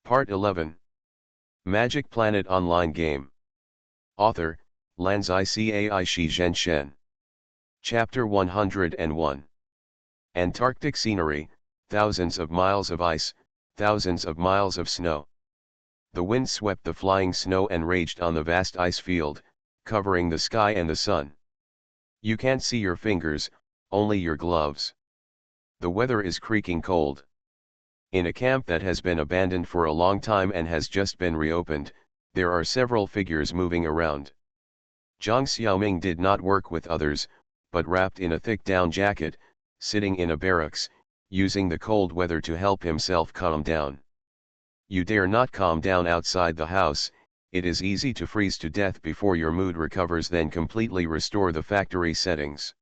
Part 11. Magic Planet Online Game. Author, Lanzai Cai Shi Zhenshen. Chapter 101. Antarctic scenery, thousands of miles of ice, thousands of miles of snow. The wind swept the flying snow and raged on the vast ice field, covering the sky and the sun. You can't see your fingers, only your gloves. The weather is creaking cold. In a camp that has been abandoned for a long time and has just been reopened, there are several figures moving around. Zhang Xiaoming did not work with others, but wrapped in a thick down jacket, sitting in a barracks, using the cold weather to help himself calm down. You dare not calm down outside the house, it is easy to freeze to death before your mood recovers, then completely restore the factory settings.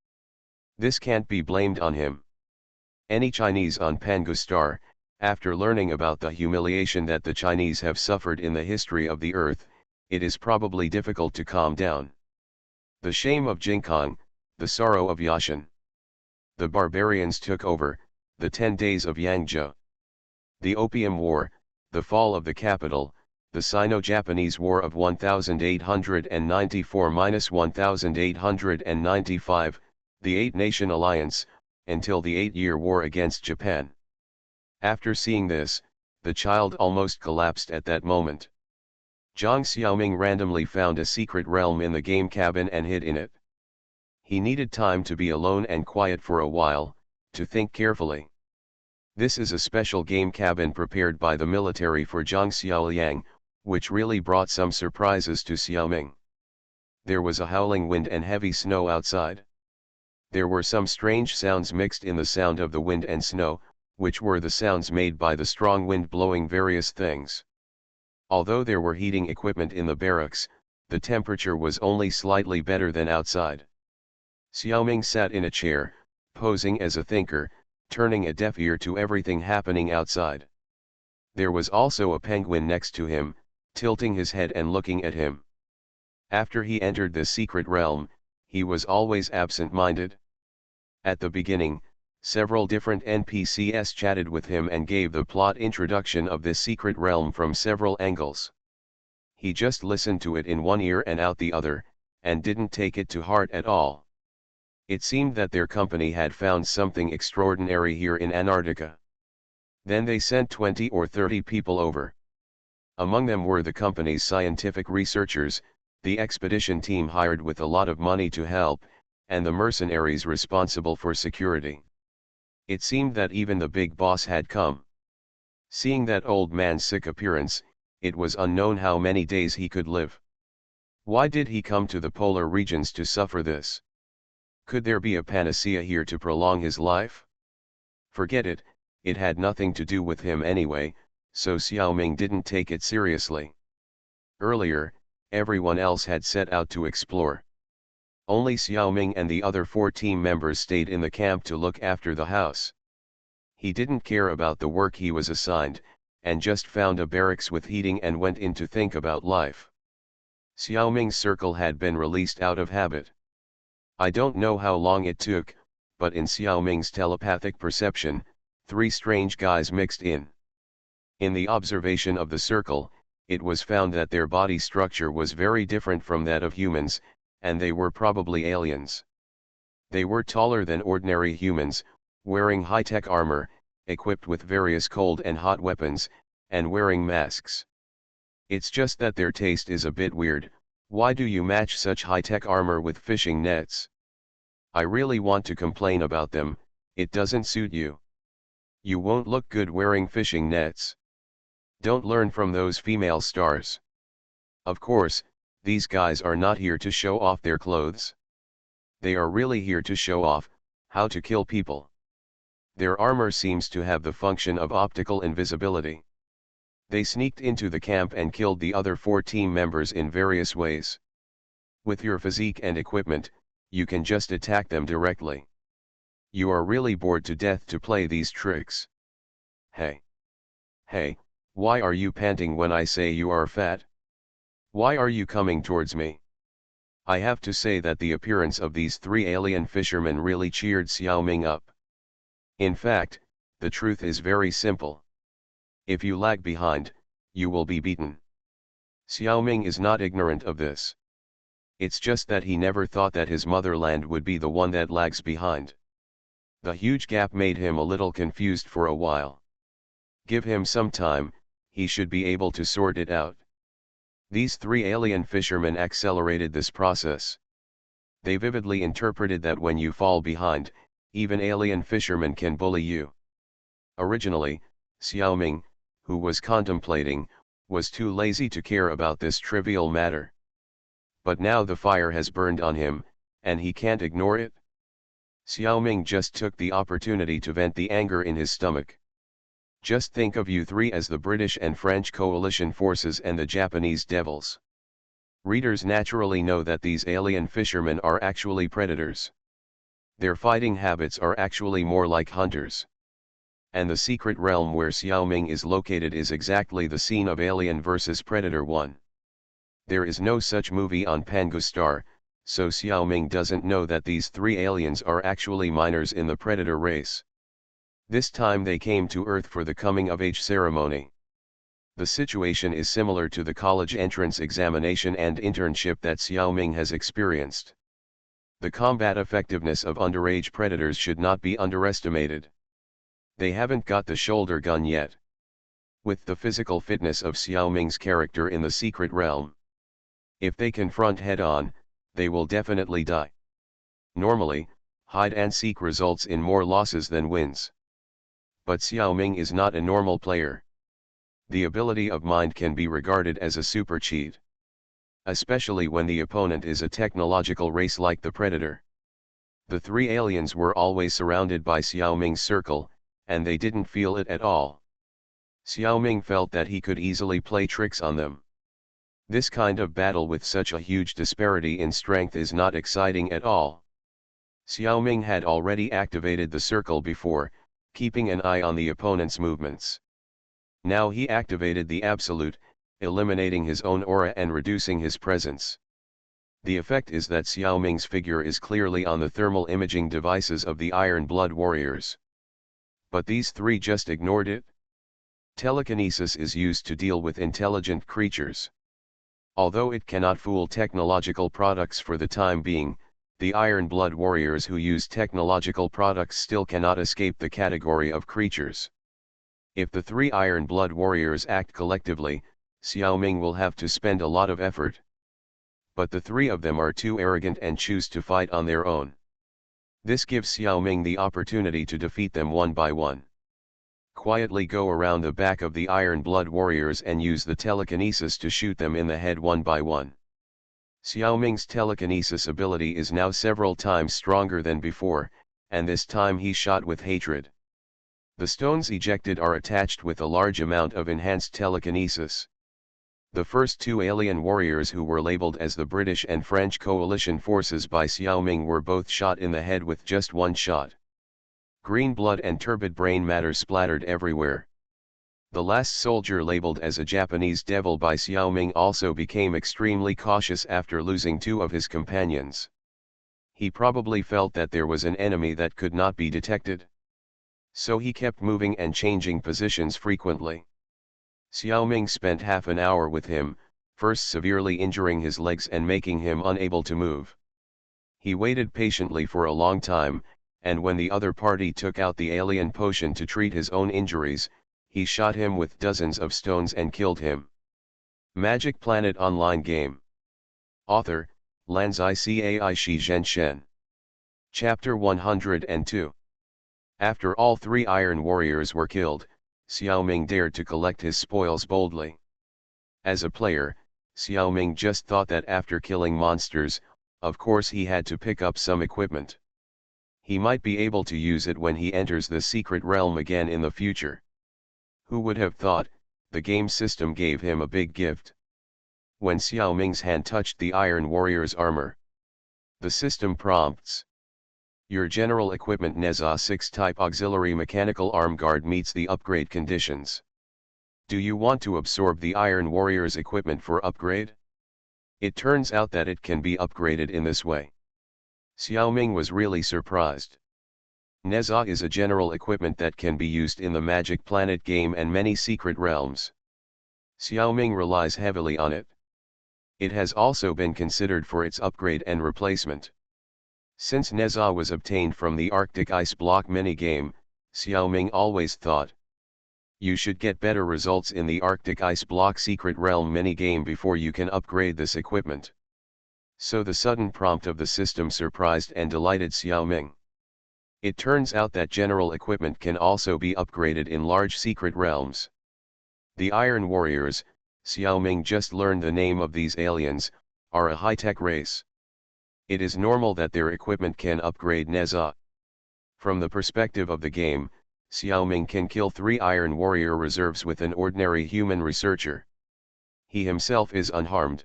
This can't be blamed on him. Any Chinese on Pangu Star, after learning about the humiliation that the Chinese have suffered in the history of the earth, it is probably difficult to calm down. The shame of Jingkong, the sorrow of Yashan. The barbarians took over, the 10 days of Yangzhou. The Opium War, the fall of the capital, the Sino-Japanese War of 1894–1895, the Eight-Nation Alliance, until the 8-year war against Japan. After seeing this, the child almost collapsed at that moment. Zhang Xiaoming randomly found a secret realm in the game cabin and hid in it. He needed time to be alone and quiet for a while, to think carefully. This is a special game cabin prepared by the military for Zhang Xiaoliang, which really brought some surprises to Xiaoming. There was a howling wind and heavy snow outside. There were some strange sounds mixed in the sound of the wind and snow, which were the sounds made by the strong wind blowing various things. Although there were heating equipment in the barracks, the temperature was only slightly better than outside. Xiaoming sat in a chair, posing as a thinker, turning a deaf ear to everything happening outside. There was also a penguin next to him, tilting his head and looking at him. After he entered the secret realm, he was always absent-minded. At the beginning, several different NPCs chatted with him and gave the plot introduction of this secret realm from several angles. He just listened to it in one ear and out the other, and didn't take it to heart at all. It seemed that their company had found something extraordinary here in Antarctica. Then they sent 20 or 30 people over. Among them were the company's scientific researchers, the expedition team hired with a lot of money to help, and the mercenaries responsible for security. It seemed that even the big boss had come. Seeing that old man's sick appearance, it was unknown how many days he could live. Why did he come to the polar regions to suffer this? Could there be a panacea here to prolong his life? Forget it, it had nothing to do with him anyway, so Xiaoming didn't take it seriously. Earlier, everyone else had set out to explore. Only Xiaoming and the other 4 team members stayed in the camp to look after the house. He didn't care about the work he was assigned, and just found a barracks with heating and went in to think about life. Xiaoming's circle had been released out of habit. I don't know how long it took, but in Xiaoming's telepathic perception, 3 strange guys mixed in. In the observation of the circle, it was found that their body structure was very different from that of humans, and they were probably aliens. They were taller than ordinary humans, wearing high-tech armor, equipped with various cold and hot weapons, and wearing masks. It's just that their taste is a bit weird. Why do you match such high-tech armor with fishing nets? I really want to complain about them, it doesn't suit you. You won't look good wearing fishing nets. Don't learn from those female stars. Of course, these guys are not here to show off their clothes. They are really here to show off how to kill people. Their armor seems to have the function of optical invisibility. They sneaked into the camp and killed the other 4 team members in various ways. With your physique and equipment, you can just attack them directly. You are really bored to death to play these tricks. Hey, why are you panting when I say you are fat? Why are you coming towards me? I have to say that the appearance of these 3 alien fishermen really cheered Xiaoming up. In fact, the truth is very simple. If you lag behind, you will be beaten. Xiaoming is not ignorant of this. It's just that he never thought that his motherland would be the one that lags behind. The huge gap made him a little confused for a while. Give him some time, he should be able to sort it out. These three alien fishermen accelerated this process. They vividly interpreted that when you fall behind, even alien fishermen can bully you. Originally, Xiaoming, who was contemplating, was too lazy to care about this trivial matter. But now the fire has burned on him, and he can't ignore it. Xiaoming just took the opportunity to vent the anger in his stomach. Just think of you three as the British and French coalition forces and the Japanese devils. Readers naturally know that these alien fishermen are actually predators. Their fighting habits are actually more like hunters. And the secret realm where Xiaoming is located is exactly the scene of Alien vs Predator 1. There is no such movie on Pangostar, so Xiaoming doesn't know that these three aliens are actually minors in the Predator race. This time they came to Earth for the coming-of-age ceremony. The situation is similar to the college entrance examination and internship that Xiaoming has experienced. The combat effectiveness of underage predators should not be underestimated. They haven't got the shoulder gun yet. With the physical fitness of Xiaoming's character in the secret realm, if they confront head-on, they will definitely die. Normally, hide-and-seek results in more losses than wins. But Xiaoming is not a normal player. The ability of mind can be regarded as a super cheat. Especially when the opponent is a technological race like the Predator. The three aliens were always surrounded by Xiaoming's circle, and they didn't feel it at all. Xiaoming felt that he could easily play tricks on them. This kind of battle with such a huge disparity in strength is not exciting at all. Xiaoming had already activated the circle before, keeping an eye on the opponent's movements. Now he activated the absolute, eliminating his own aura and reducing his presence. The effect is that Xiaoming's figure is clearly on the thermal imaging devices of the Iron Blood warriors. But these three just ignored it. Telekinesis is used to deal with intelligent creatures. Although it cannot fool technological products for the time being, the Iron Blood warriors who use technological products still cannot escape the category of creatures. If the three Iron Blood warriors act collectively, Xiaoming will have to spend a lot of effort. But the three of them are too arrogant and choose to fight on their own. This gives Xiaoming the opportunity to defeat them one by one. Quietly go around the back of the Iron Blood warriors and use the telekinesis to shoot them in the head one by one. Xiaoming's telekinesis ability is now several times stronger than before, and this time he shot with hatred. The stones ejected are attached with a large amount of enhanced telekinesis. The first two alien warriors who were labeled as the British and French coalition forces by Xiaoming were both shot in the head with just one shot. Green blood and turbid brain matter splattered everywhere. The last soldier labeled as a Japanese devil by Xiaoming also became extremely cautious after losing two of his companions. He probably felt that there was an enemy that could not be detected. So he kept moving and changing positions frequently. Xiaoming spent half an hour with him, first severely injuring his legs and making him unable to move. He waited patiently for a long time, and when the other party took out the alien potion to treat his own injuries, he shot him with dozens of stones and killed him. Magic Planet Online Game. Author, Lanzai Cai Shi Zhenshen. Chapter 102. After all three Iron Warriors were killed, Xiaoming dared to collect his spoils boldly. As a player, Xiaoming just thought that after killing monsters, of course he had to pick up some equipment. He might be able to use it when he enters the secret realm again in the future. Who would have thought, the game system gave him a big gift. When Xiaoming's hand touched the Iron Warrior's armor, the system prompts. Your general equipment NESA 6 type auxiliary mechanical arm guard meets the upgrade conditions. Do you want to absorb the Iron Warrior's equipment for upgrade? It turns out that it can be upgraded in this way. Xiaoming was really surprised. NESA is a general equipment that can be used in the Magic Planet game and many secret realms. Xiaoming relies heavily on it. It has also been considered for its upgrade and replacement. Since Neza was obtained from the Arctic Ice Block minigame, Xiaoming always thought, you should get better results in the Arctic Ice Block Secret Realm minigame before you can upgrade this equipment. So the sudden prompt of the system surprised and delighted Xiaoming. It turns out that general equipment can also be upgraded in large secret realms. The Iron Warriors, Xiaoming just learned the name of these aliens, are a high-tech race. It is normal that their equipment can upgrade Neza. From the perspective of the game, Xiaoming can kill 3 Iron Warrior reserves with an ordinary human researcher. He himself is unharmed.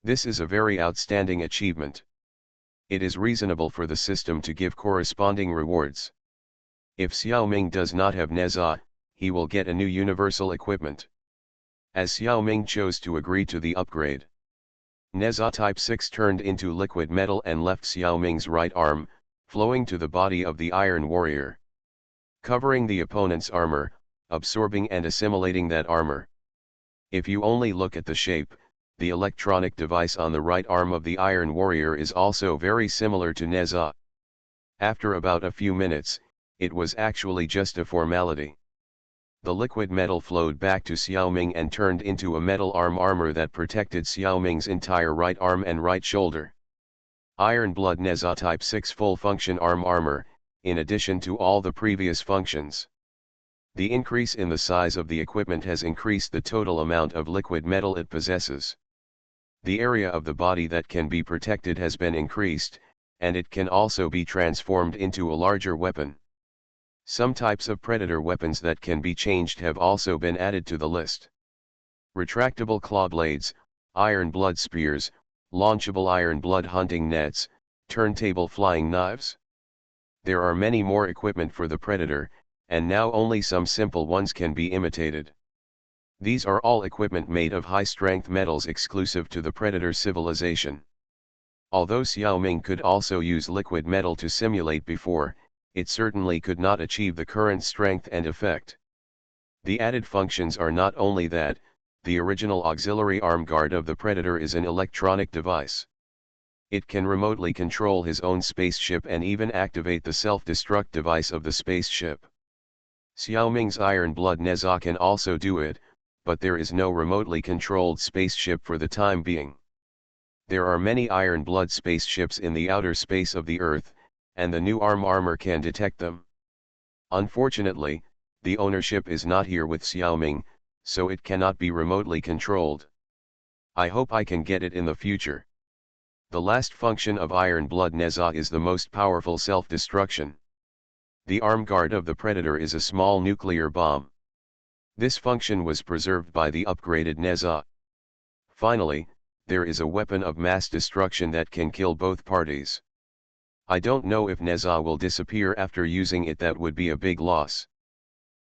This is a very outstanding achievement. It is reasonable for the system to give corresponding rewards. If Xiaoming does not have Neza, he will get a new universal equipment. As Xiaoming chose to agree to the upgrade, Neza Type 6 turned into liquid metal and left Xiaoming's right arm, flowing to the body of the Iron Warrior, covering the opponent's armor, absorbing and assimilating that armor. If you only look at the shape, the electronic device on the right arm of the Iron Warrior is also very similar to Neza. After about a few minutes, it was actually just a formality. The liquid metal flowed back to Xiaoming and turned into a metal armor that protected Xiaoming's entire right arm and right shoulder. Iron Blood Neza Type 6 full function armor, in addition to all the previous functions. The increase in the size of the equipment has increased the total amount of liquid metal it possesses. The area of the body that can be protected has been increased, and it can also be transformed into a larger weapon. Some types of predator weapons that can be changed have also been added to the list. Retractable claw blades, iron blood spears, launchable iron blood hunting nets, turntable flying knives. There are many more equipment for the predator, and now only some simple ones can be imitated. These are all equipment made of high-strength metals exclusive to the predator civilization. Although Xiaoming could also use liquid metal to simulate before, it certainly could not achieve the current strength and effect. The added functions are not only that, the original auxiliary arm guard of the predator is an electronic device. It can remotely control his own spaceship and even activate the self-destruct device of the spaceship. Xiaoming's Iron Blood Neza can also do it, but there is no remotely controlled spaceship for the time being. There are many Iron Blood spaceships in the outer space of the Earth, and the new armor can detect them. Unfortunately, the ownership is not here with Xiaoming, so it cannot be remotely controlled. I hope I can get it in the future. The last function of Iron Blood Neza is the most powerful self-destruction. The arm guard of the predator is a small nuclear bomb. This function was preserved by the upgraded Neza. Finally, there is a weapon of mass destruction that can kill both parties. I don't know if Neza will disappear after using it. That would be a big loss.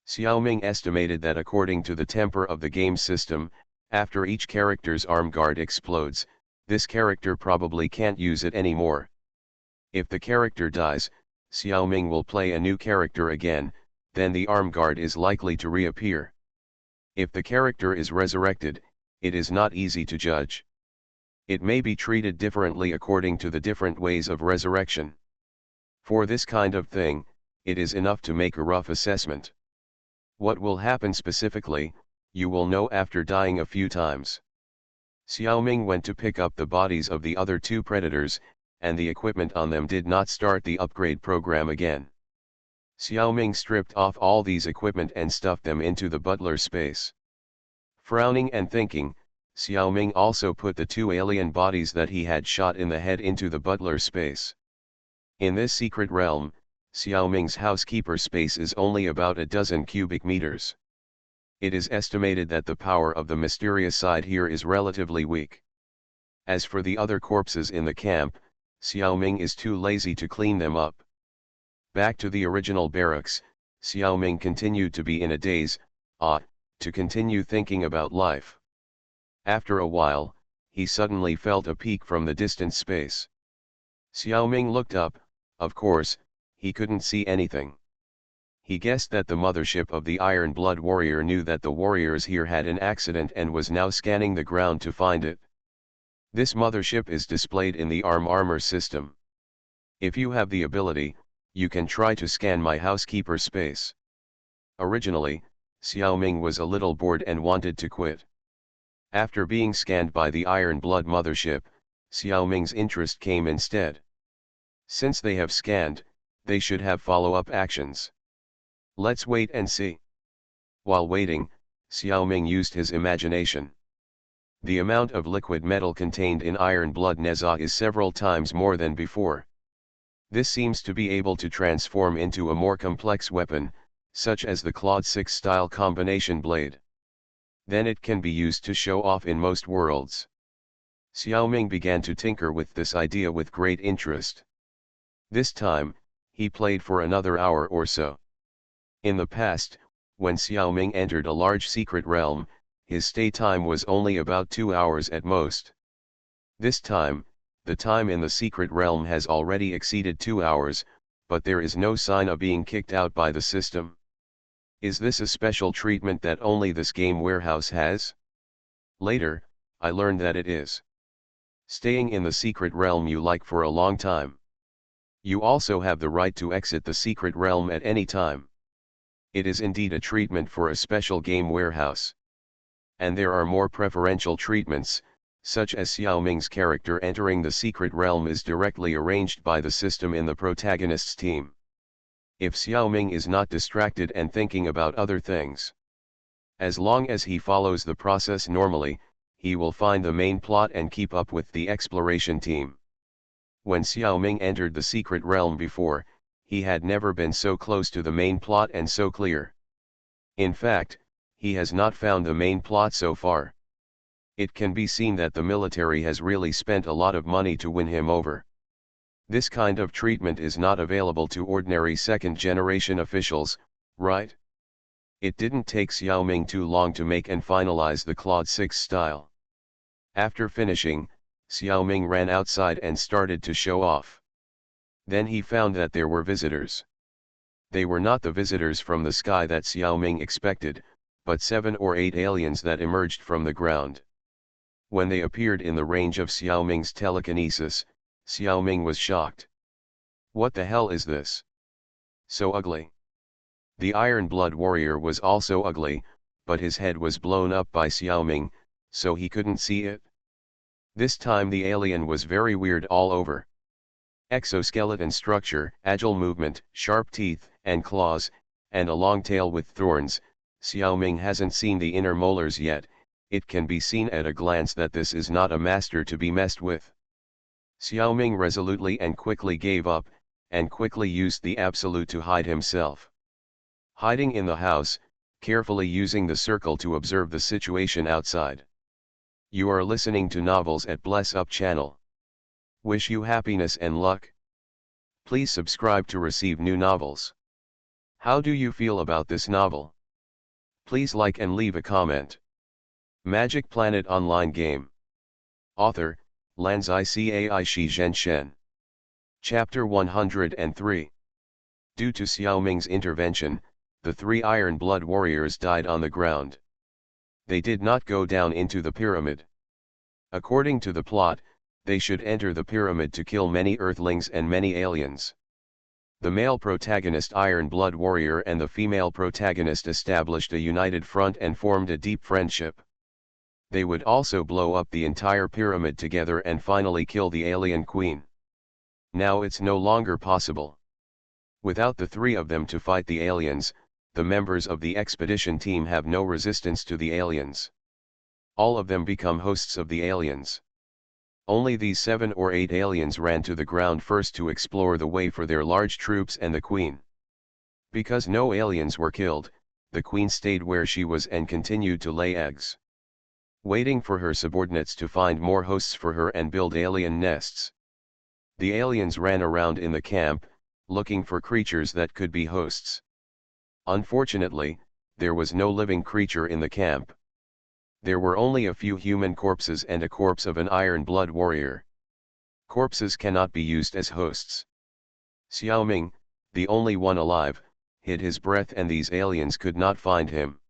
Xiaoming estimated that according to the temper of the game system, after each character's arm guard explodes, this character probably can't use it anymore. If the character dies, Xiaoming will play a new character again, then the arm guard is likely to reappear. If the character is resurrected, it is not easy to judge. It may be treated differently according to the different ways of resurrection. For this kind of thing, it is enough to make a rough assessment. What will happen specifically, you will know after dying a few times. Xiaoming went to pick up the bodies of the other 2 predators, and the equipment on them did not start the upgrade program again. Xiaoming stripped off all these equipment and stuffed them into the butler space. Frowning and thinking, Xiaoming also put the 2 alien bodies that he had shot in the head into the butler space. In this secret realm, Xiaoming's housekeeper space is only about a dozen cubic meters. It is estimated that the power of the mysterious side here is relatively weak. As for the other corpses in the camp, Xiaoming is too lazy to clean them up. Back to the original barracks, Xiaoming continued to be in a daze, to continue thinking about life. After a while, he suddenly felt a peek from the distant space. Xiaoming looked up. Of course, he couldn't see anything. He guessed that the mothership of the Iron Blood warrior knew that the warriors here had an accident and was now scanning the ground to find it. This mothership is displayed in the armor system. If you have the ability, you can try to scan my housekeeper space. Originally, Xiaoming was a little bored and wanted to quit. After being scanned by the Iron Blood mothership, Xiaoming's interest came instead. Since they have scanned, they should have follow-up actions. Let's wait and see. While waiting, Xiaoming used his imagination. The amount of liquid metal contained in Iron Blood Neza is several times more than before. This seems to be able to transform into a more complex weapon, such as the Claude 6 style combination blade. Then it can be used to show off in most worlds. Xiaoming began to tinker with this idea with great interest. This time, he played for another hour or so. In the past, when Xiaoming entered a large secret realm, his stay time was only about 2 hours at most. This time, the time in the secret realm has already exceeded 2 hours, but there is no sign of being kicked out by the system. Is this a special treatment that only this game warehouse has? Later, I learned that it is. Staying in the secret realm you like for a long time. You also have the right to exit the secret realm at any time. It is indeed a treatment for a special game warehouse. And there are more preferential treatments, such as Xiaoming's character entering the secret realm is directly arranged by the system in the protagonist's team. If Xiaoming is not distracted and thinking about other things. As long as he follows the process normally, he will find the main plot and keep up with the exploration team. When Xiaoming entered the secret realm before, he had never been so close to the main plot and so clear. In fact, he has not found the main plot so far. It can be seen that the military has really spent a lot of money to win him over. This kind of treatment is not available to ordinary second-generation officials, right? It didn't take Xiaoming too long to make and finalize the Claude 6 style. After finishing, Xiaoming ran outside and started to show off. Then he found that there were visitors. They were not the visitors from the sky that Xiaoming expected, but 7 or 8 aliens that emerged from the ground. When they appeared in the range of Xiaoming's telekinesis, Xiaoming was shocked. What the hell is this? So ugly. The Iron Blood warrior was also ugly, but his head was blown up by Xiaoming, so he couldn't see it. This time the alien was very weird all over. Exoskeleton structure, agile movement, sharp teeth and claws, and a long tail with thorns. Xiaoming hasn't seen the inner molars yet. It can be seen at a glance that this is not a master to be messed with. Xiaoming resolutely and quickly gave up, and quickly used the absolute to hide himself. Hiding in the house, carefully using the circle to observe the situation outside. You are listening to Novels at Bless Up channel. Wish you happiness and luck. Please subscribe to receive new novels. How do you feel about this novel? Please like and leave a comment. Magic Planet Online Game. Author, Lanzai Cai Shi Zhen Shen. Chapter 103. Due to Xiaoming's intervention, the 3 Iron Blood warriors died on the ground. They did not go down into the pyramid. According to the plot, they should enter the pyramid to kill many Earthlings and many aliens. The male protagonist Iron Blood warrior and the female protagonist established a united front and formed a deep friendship. They would also blow up the entire pyramid together and finally kill the alien queen. Now it's no longer possible. Without the 3 of them to fight the aliens, the members of the expedition team have no resistance to the aliens. All of them become hosts of the aliens. Only these 7 or 8 aliens ran to the ground first to explore the way for their large troops and the queen. Because no aliens were killed, the queen stayed where she was and continued to lay eggs, waiting for her subordinates to find more hosts for her and build alien nests. The aliens ran around in the camp, looking for creatures that could be hosts. Unfortunately, there was no living creature in the camp. There were only a few human corpses and a corpse of an Iron Blood warrior. Corpses cannot be used as hosts. Xiaoming, the only one alive, hid his breath, and these aliens could not find him.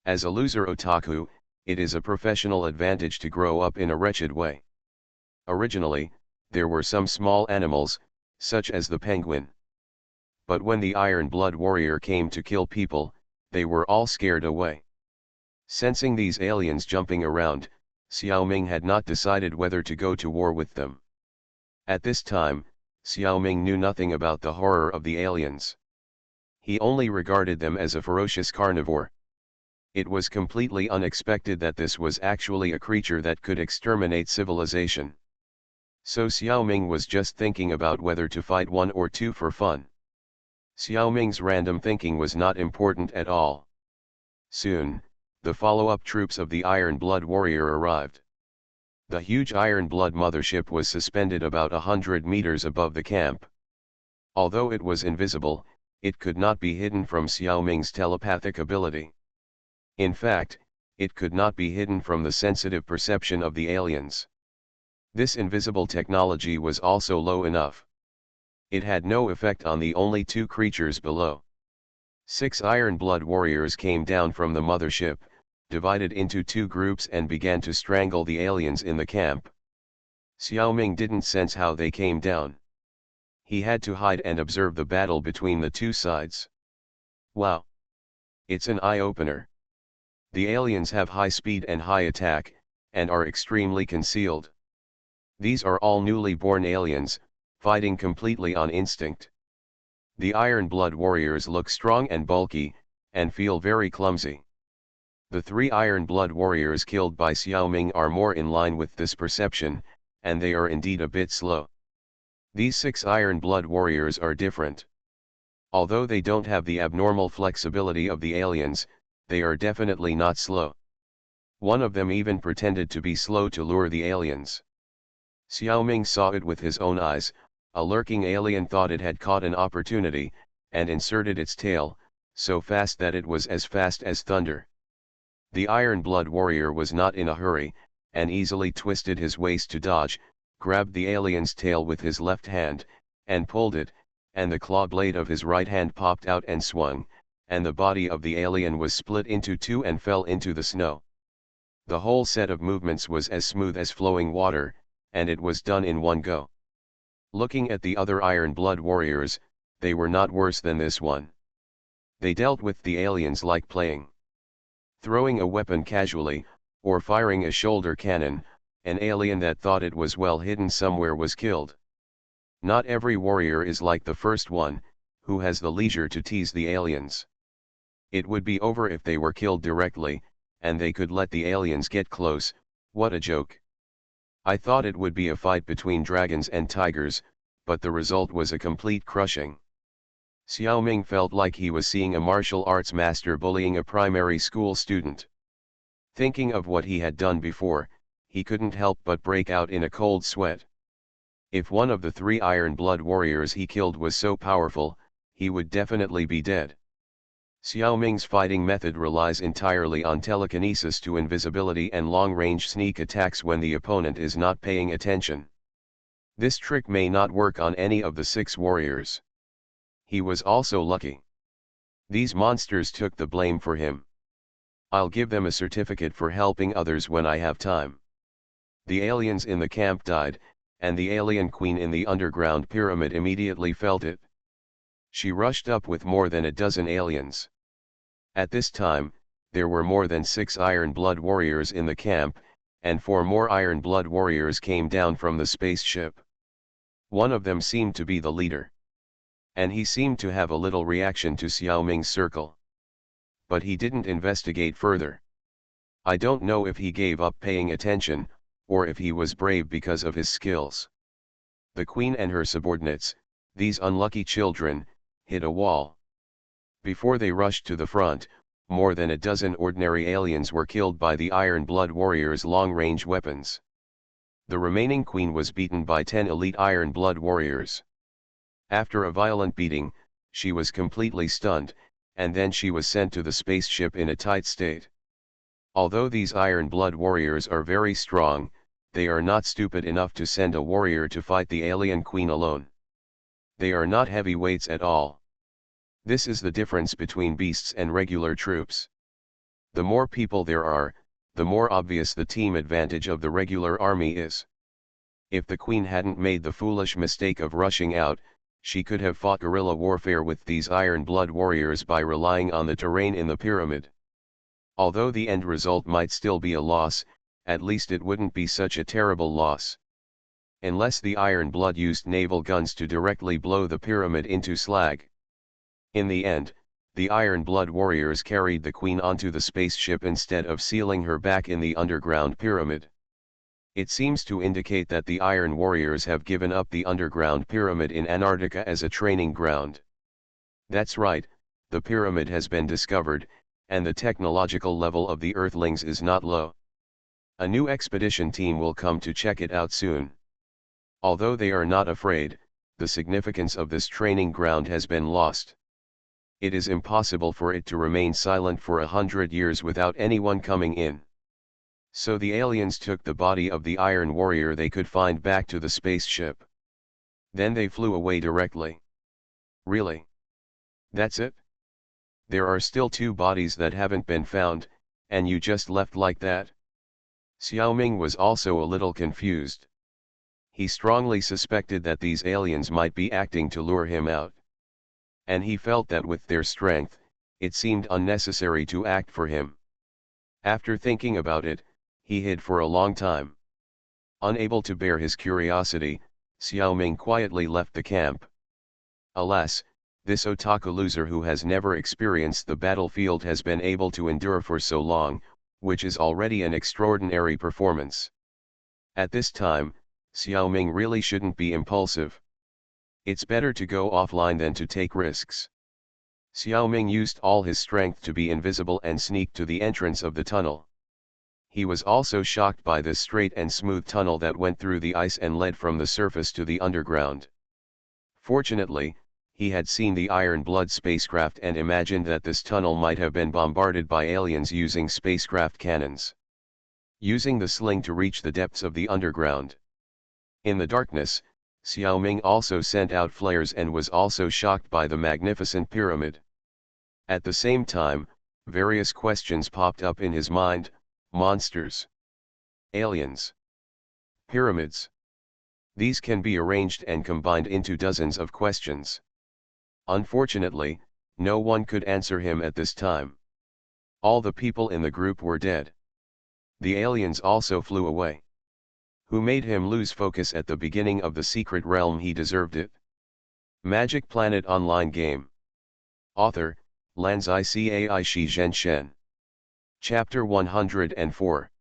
As a loser otaku, it is a professional advantage to grow up in a wretched way. Originally, there were some small animals, such as the penguin. But when the Iron Blood Warrior came to kill people, they were all scared away. Sensing these aliens jumping around, Xiao Ming had not decided whether to go to war with them. At this time, Xiao Ming knew nothing about the horror of the aliens. He only regarded them as a ferocious carnivore. It was completely unexpected that this was actually a creature that could exterminate civilization. So Xiao Ming was just thinking about whether to fight one or two for fun. Xiao Ming's random thinking was not important at all. Soon, the follow-up troops of the Iron Blood Warrior arrived. The huge Iron Blood mothership was suspended about 100 meters above the camp. Although it was invisible, it could not be hidden from Xiao Ming's telepathic ability. In fact, it could not be hidden from the sensitive perception of the aliens. This invisible technology was also low enough. It had no effect on the only two creatures below. 6 Iron Blood Warriors came down from the mothership, divided into 2 groups, and began to strangle the aliens in the camp. Xiao Ming didn't sense how they came down. He had to hide and observe the battle between the two sides. Wow! It's an eye-opener. The aliens have high speed and high attack, and are extremely concealed. These are all newly born aliens, fighting completely on instinct. The Iron Blood Warriors look strong and bulky, and feel very clumsy. The 3 Iron Blood Warriors killed by Xiao Ming are more in line with this perception, and they are indeed a bit slow. These 6 Iron Blood Warriors are different. Although they don't have the abnormal flexibility of the aliens, they are definitely not slow. One of them even pretended to be slow to lure the aliens. Xiao Ming saw it with his own eyes. A lurking alien thought it had caught an opportunity, and inserted its tail, so fast that it was as fast as thunder. The Iron Blood Warrior was not in a hurry, and easily twisted his waist to dodge, grabbed the alien's tail with his left hand, and pulled it, and the claw blade of his right hand popped out and swung, and the body of the alien was split into 2 and fell into the snow. The whole set of movements was as smooth as flowing water, and it was done in one go. Looking at the other Iron Blood Warriors, they were not worse than this one. They dealt with the aliens like playing. Throwing a weapon casually, or firing a shoulder cannon, an alien that thought it was well hidden somewhere was killed. Not every warrior is like the first one, who has the leisure to tease the aliens. It would be over if they were killed directly, and they could let the aliens get close. What a joke. I thought it would be a fight between dragons and tigers, but the result was a complete crushing. Xiao Ming felt like he was seeing a martial arts master bullying a primary school student. Thinking of what he had done before, he couldn't help but break out in a cold sweat. If one of the 3 Iron Blood Warriors he killed was so powerful, he would definitely be dead. Xiao Ming's fighting method relies entirely on telekinesis to invisibility and long-range sneak attacks when the opponent is not paying attention. This trick may not work on any of the 6 warriors. He was also lucky. These monsters took the blame for him. I'll give them a certificate for helping others when I have time. The aliens in the camp died, and the alien queen in the underground pyramid immediately felt it. She rushed up with more than a dozen aliens. At this time, there were more than 6 Iron Blood Warriors in the camp, and 4 more Iron Blood Warriors came down from the spaceship. One of them seemed to be the leader. And he seemed to have a little reaction to Xiao Ming's circle. But he didn't investigate further. I don't know if he gave up paying attention, or if he was brave because of his skills. The queen and her subordinates, these unlucky children, hit a wall. Before they rushed to the front, more than a dozen ordinary aliens were killed by the Iron Blood Warriors' long-range weapons. The remaining queen was beaten by 10 elite Iron Blood Warriors. After a violent beating, she was completely stunned, and then she was sent to the spaceship in a tight state. Although these Iron Blood Warriors are very strong, they are not stupid enough to send a warrior to fight the alien queen alone. They are not heavyweights at all. This is the difference between beasts and regular troops. The more people there are, the more obvious the team advantage of the regular army is. If the queen hadn't made the foolish mistake of rushing out, she could have fought guerrilla warfare with these Iron Blood warriors by relying on the terrain in the pyramid. Although the end result might still be a loss, at least it wouldn't be such a terrible loss. Unless the Iron Blood used naval guns to directly blow the pyramid into slag. In the end, the Iron Blood warriors carried the queen onto the spaceship instead of sealing her back in the underground pyramid. It seems to indicate that the Iron Warriors have given up the underground pyramid in Antarctica as a training ground. That's right, the pyramid has been discovered, and the technological level of the Earthlings is not low. A new expedition team will come to check it out soon. Although they are not afraid, the significance of this training ground has been lost. It is impossible for it to remain silent for 100 years without anyone coming in. So the aliens took the body of the Iron Warrior they could find back to the spaceship. Then they flew away directly. Really? That's it? There are still 2 bodies that haven't been found, and you just left like that? Xiaoming was also a little confused. He strongly suspected that these aliens might be acting to lure him out. And he felt that with their strength, it seemed unnecessary to act for him. After thinking about it, he hid for a long time. Unable to bear his curiosity, Xiaoming quietly left the camp. Alas, this otaku loser who has never experienced the battlefield has been able to endure for so long, which is already an extraordinary performance. At this time, Xiaoming really shouldn't be impulsive. It's better to go offline than to take risks. Xiaoming used all his strength to be invisible and sneak to the entrance of the tunnel. He was also shocked by this straight and smooth tunnel that went through the ice and led from the surface to the underground. Fortunately, he had seen the Iron Blood spacecraft and imagined that this tunnel might have been bombarded by aliens using spacecraft cannons. Using the sling to reach the depths of the underground. In the darkness, Xiaoming also sent out flares and was also shocked by the magnificent pyramid. At the same time, various questions popped up in his mind: monsters, aliens, pyramids. These can be arranged and combined into dozens of questions. Unfortunately, no one could answer him at this time. All the people in the group were dead. The aliens also flew away. Who made him lose focus at the beginning of the secret realm? He deserved it. Magic Planet Online Game. Author, Lanzai Cai Shi Zhen Shen. Chapter 104.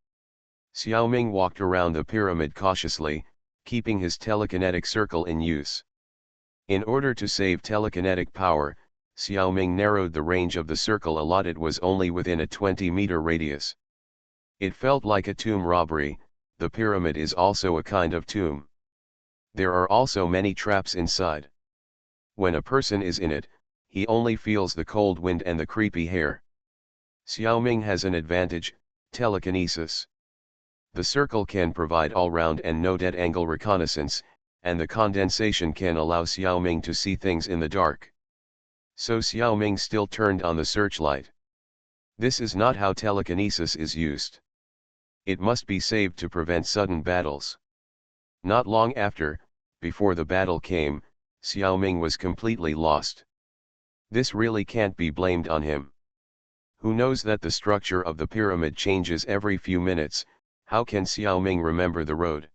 Xiaoming walked around the pyramid cautiously, keeping his telekinetic circle in use. In order to save telekinetic power, Xiaoming narrowed the range of the circle a lot. It was only within a 20-meter radius. It felt like a tomb robbery. The pyramid is also a kind of tomb. There are also many traps inside. When a person is in it, he only feels the cold wind and the creepy hair. Xiaoming has an advantage: telekinesis. The circle can provide all-round and no dead-angle reconnaissance, and the condensation can allow Xiaoming to see things in the dark. So Xiaoming still turned on the searchlight. This is not how telekinesis is used. It must be saved to prevent sudden battles. Not long after, before the battle came, Xiaoming was completely lost. This really can't be blamed on him. Who knows that the structure of the pyramid changes every few minutes? How can Xiaoming remember the road?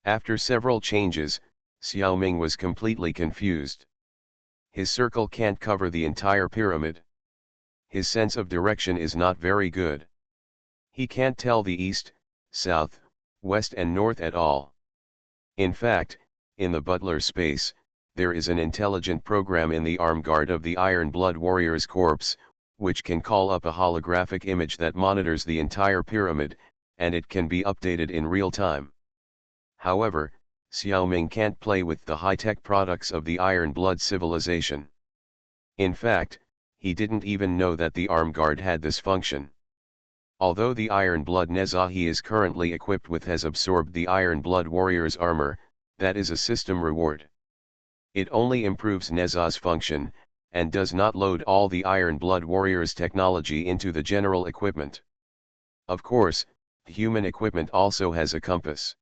After several changes, Xiaoming was completely confused. His circle can't cover the entire pyramid. His sense of direction is not very good. He can't tell the east, south, west and north at all. In fact, in the butler space, there is an intelligent program in the arm guard of the Iron Blood Warrior's corpse, which can call up a holographic image that monitors the entire pyramid, and it can be updated in real time. However, Xiaoming can't play with the high-tech products of the Iron Blood civilization. In fact, he didn't even know that the arm guard had this function. Although the Iron Blood Nezha he is currently equipped with has absorbed the Iron Blood Warrior's armor, that is a system reward. It only improves Nezha's function, and does not load all the Iron Blood Warriors' technology into the general equipment. Of course, human equipment also has a compass.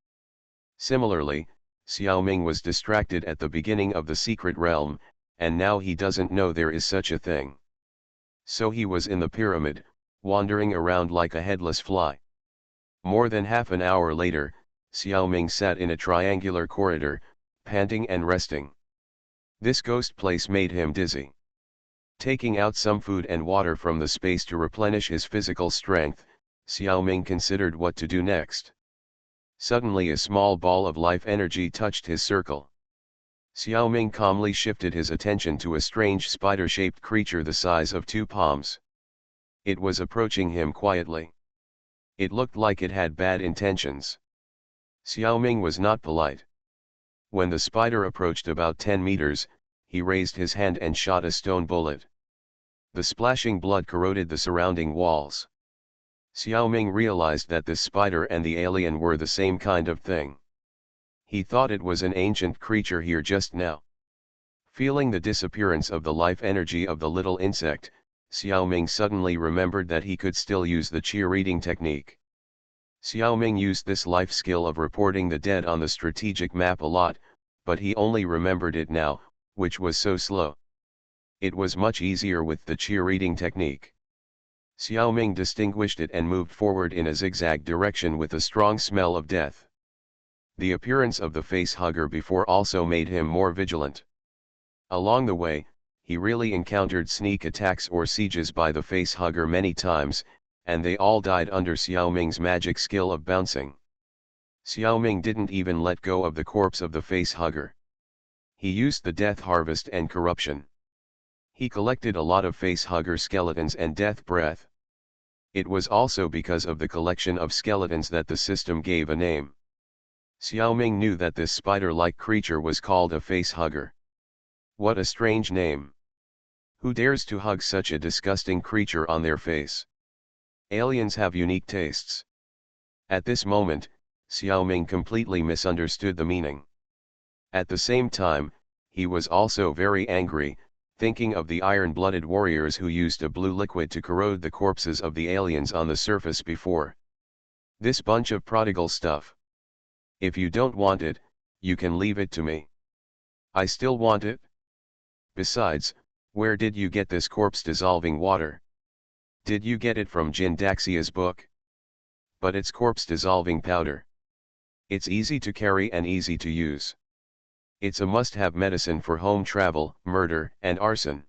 Similarly, Xiao Ming was distracted at the beginning of the secret realm, and now he doesn't know there is such a thing. So he was in the pyramid, wandering around like a headless fly. More than half an hour later, Xiao Ming sat in a triangular corridor, panting and resting. This ghost place made him dizzy. Taking out some food and water from the space to replenish his physical strength, Xiao Ming considered what to do next. Suddenly a small ball of life energy touched his circle. Xiao Ming calmly shifted his attention to a strange spider-shaped creature the size of 2 palms. It was approaching him quietly. It looked like it had bad intentions. Xiao Ming was not polite. When the spider approached about 10 meters, he raised his hand and shot a stone bullet. The splashing blood corroded the surrounding walls. Xiao Ming realized that this spider and the alien were the same kind of thing. He thought it was an ancient creature here just now. Feeling the disappearance of the life energy of the little insect, Xiao Ming suddenly remembered that he could still use the cheer reading technique. Xiao Ming used this life skill of reporting the dead on the strategic map a lot, but he only remembered it now, which was so slow. It was much easier with the cheer reading technique. Xiao Ming distinguished it and moved forward in a zigzag direction with a strong smell of death. The appearance of the face hugger before also made him more vigilant. Along the way, he really encountered sneak attacks or sieges by the face hugger many times, and they all died under Xiao Ming's magic skill of bouncing. Xiao Ming didn't even let go of the corpse of the face hugger. He used the death harvest and corruption. He collected a lot of face hugger skeletons and death breath. It was also because of the collection of skeletons that the system gave a name. Xiao Ming knew that this spider-like creature was called a face hugger. What a strange name. Who dares to hug such a disgusting creature on their face? Aliens have unique tastes. At this moment, Xiao Ming completely misunderstood the meaning. At the same time, he was also very angry, thinking of the iron-blooded warriors who used a blue liquid to corrode the corpses of the aliens on the surface before. This bunch of prodigal stuff. If you don't want it, you can leave it to me. I still want it. Besides, where did you get this corpse-dissolving water? Did you get it from Jin Daxia's book? But it's corpse-dissolving powder. It's easy to carry and easy to use. It's a must-have medicine for home travel, murder, and arson.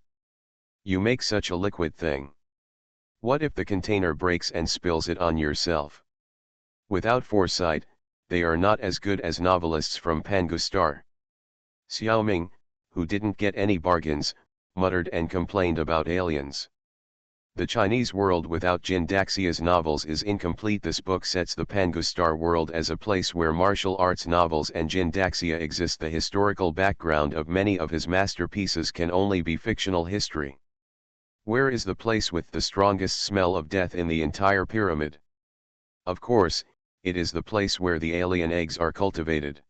You make such a liquid thing. What if the container breaks and spills it on yourself? Without foresight, they are not as good as novelists from Pangustar. Xiao Ming, who didn't get any bargains, muttered and complained about aliens. The Chinese world without Jin Daxia's novels is incomplete. This book sets the Pangustar world as a place where martial arts novels and Jin Daxia exist. The historical background of many of his masterpieces can only be fictional history. Where is the place with the strongest smell of death in the entire pyramid? Of course, it is the place where the alien eggs are cultivated.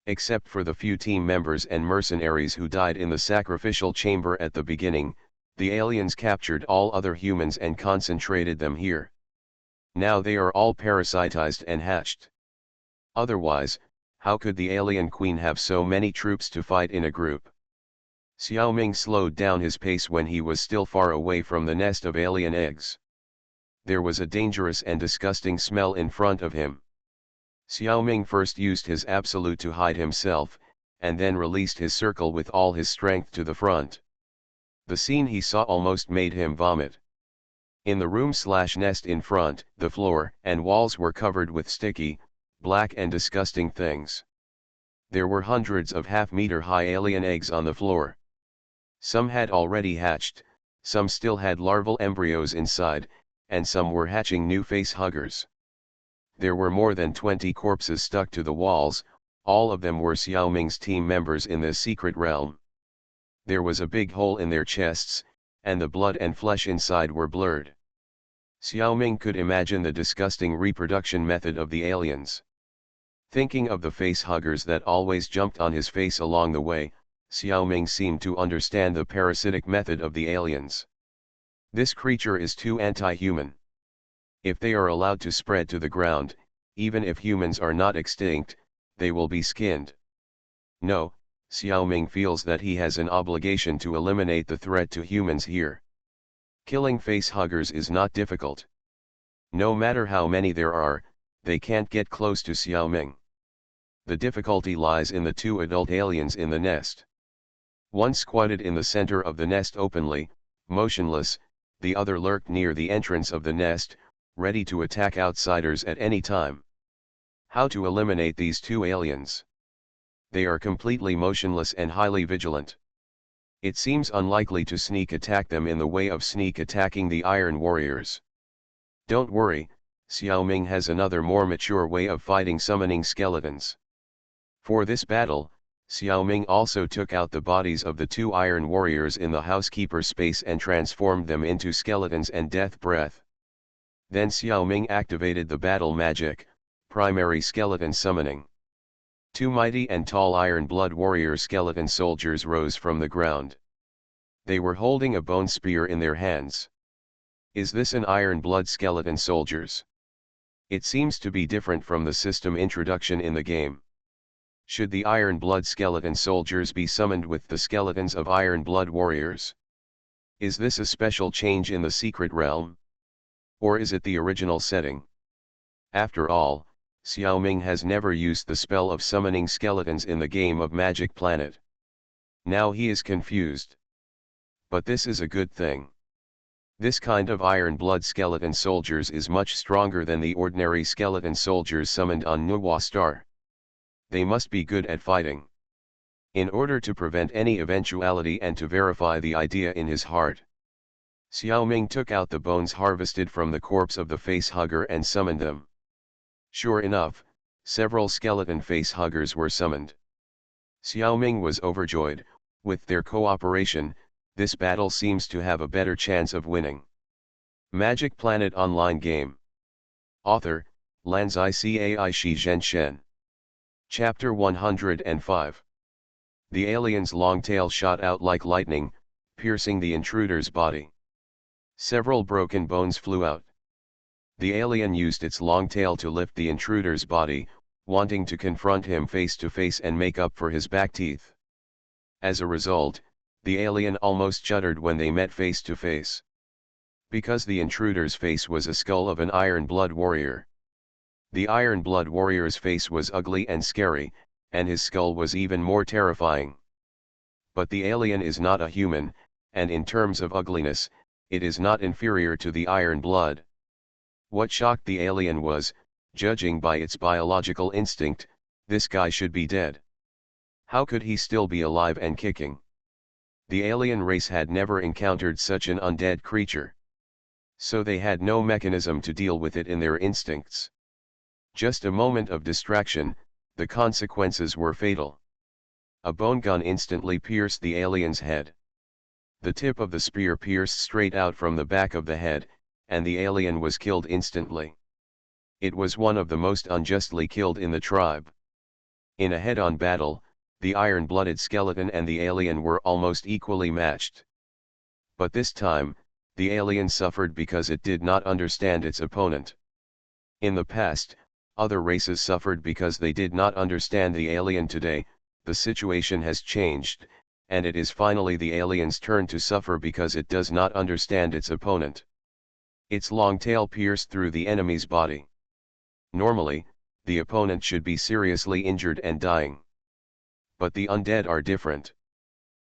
Except for the few team members and mercenaries who died in the sacrificial chamber at the beginning, the aliens captured all other humans and concentrated them here. Now they are all parasitized and hatched. Otherwise, how could the alien queen have so many troops to fight in a group? Xiao Ming slowed down his pace when he was still far away from the nest of alien eggs. There was a dangerous and disgusting smell in front of him. Xiao Ming first used his absolute to hide himself, and then released his circle with all his strength to the front. The scene he saw almost made him vomit. In the room/nest in front, the floor and walls were covered with sticky, black and disgusting things. There were hundreds of half-meter-high alien eggs on the floor. Some had already hatched, some still had larval embryos inside, and some were hatching new face huggers. There were more than 20 corpses stuck to the walls, all of them were Xiao Ming's team members in this secret realm. There was a big hole in their chests, and the blood and flesh inside were blurred. Xiao Ming could imagine the disgusting reproduction method of the aliens. Thinking of the face huggers that always jumped on his face along the way, Xiaoming seemed to understand the parasitic method of the aliens. This creature is too anti-human. If they are allowed to spread to the ground, even if humans are not extinct, they will be skinned. No, Xiaoming feels that he has an obligation to eliminate the threat to humans here. Killing facehuggers is not difficult. No matter how many there are, they can't get close to Xiaoming. The difficulty lies in the two adult aliens in the nest. One squatted in the center of the nest openly, motionless, the other lurked near the entrance of the nest, ready to attack outsiders at any time. How to eliminate these two aliens? They are completely motionless and highly vigilant. It seems unlikely to sneak attack them in the way of sneak attacking the Iron Warriors. Don't worry, Xiaoming has another more mature way of fighting summoning skeletons. For this battle, Xiaoming also took out the bodies of the two Iron Warriors in the housekeeper space and transformed them into skeletons and death breath. Then Xiaoming activated the battle magic, primary skeleton summoning. Two mighty and tall Iron Blood Warrior skeleton soldiers rose from the ground. They were holding a bone spear in their hands. Is this an Iron Blood skeleton soldiers? It seems to be different from the system introduction in the game. Should the Iron Blood skeleton soldiers be summoned with the skeletons of Iron Blood Warriors? Is this a special change in the secret realm? Or is it the original setting? After all, Xiaoming has never used the spell of summoning skeletons in the game of Magic Planet. Now he is confused. But this is a good thing. This kind of Iron Blood skeleton soldiers is much stronger than the ordinary skeleton soldiers summoned on Nuwa Star. They must be good at fighting. In order to prevent any eventuality and to verify the idea in his heart, Xiaoming took out the bones harvested from the corpse of the facehugger and summoned them. Sure enough, several skeleton facehuggers were summoned. Xiaoming was overjoyed. With their cooperation, this battle seems to have a better chance of winning. Magic Planet Online Game. Author, Lanzai Cai Shi Zhenshen. Chapter 105. The alien's long tail shot out like lightning, piercing the intruder's body. Several broken bones flew out. The alien used its long tail to lift the intruder's body, wanting to confront him face to face and make up for his back teeth. As a result, the alien almost shuddered when they met face to face. Because the intruder's face was a skull of an Iron Blood Warrior. The Iron Blood Warrior's face was ugly and scary, and his skull was even more terrifying. But the alien is not a human, and in terms of ugliness, it is not inferior to the Iron Blood. What shocked the alien was, judging by its biological instinct, this guy should be dead. How could he still be alive and kicking? The alien race had never encountered such an undead creature. So they had no mechanism to deal with it in their instincts. Just a moment of distraction, the consequences were fatal. A bone gun instantly pierced the alien's head. The tip of the spear pierced straight out from the back of the head, and the alien was killed instantly. It was one of the most unjustly killed in the tribe. In a head-on battle, the iron-blooded skeleton and the alien were almost equally matched. But this time, the alien suffered because it did not understand its opponent. In the past, other races suffered because they did not understand the alien. Today, the situation has changed, and it is finally the alien's turn to suffer because it does not understand its opponent. Its long tail pierced through the enemy's body. Normally, the opponent should be seriously injured and dying. But the undead are different.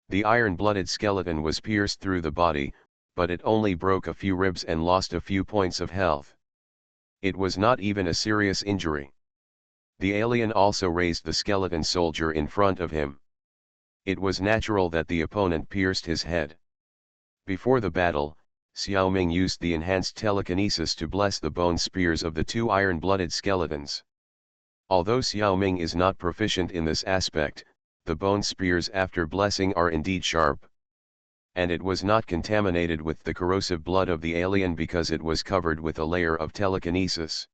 The iron-blooded skeleton was pierced through the body, but it only broke a few ribs and lost a few points of health. It was not even a serious injury. The alien also raised the skeleton soldier in front of him. It was natural that the opponent pierced his head. Before the battle, Xiaoming used the enhanced telekinesis to bless the bone spears of the two iron-blooded skeletons. Although Xiaoming is not proficient in this aspect, the bone spears after blessing are indeed sharp. And it was not contaminated with the corrosive blood of the alien because it was covered with a layer of telekinesis.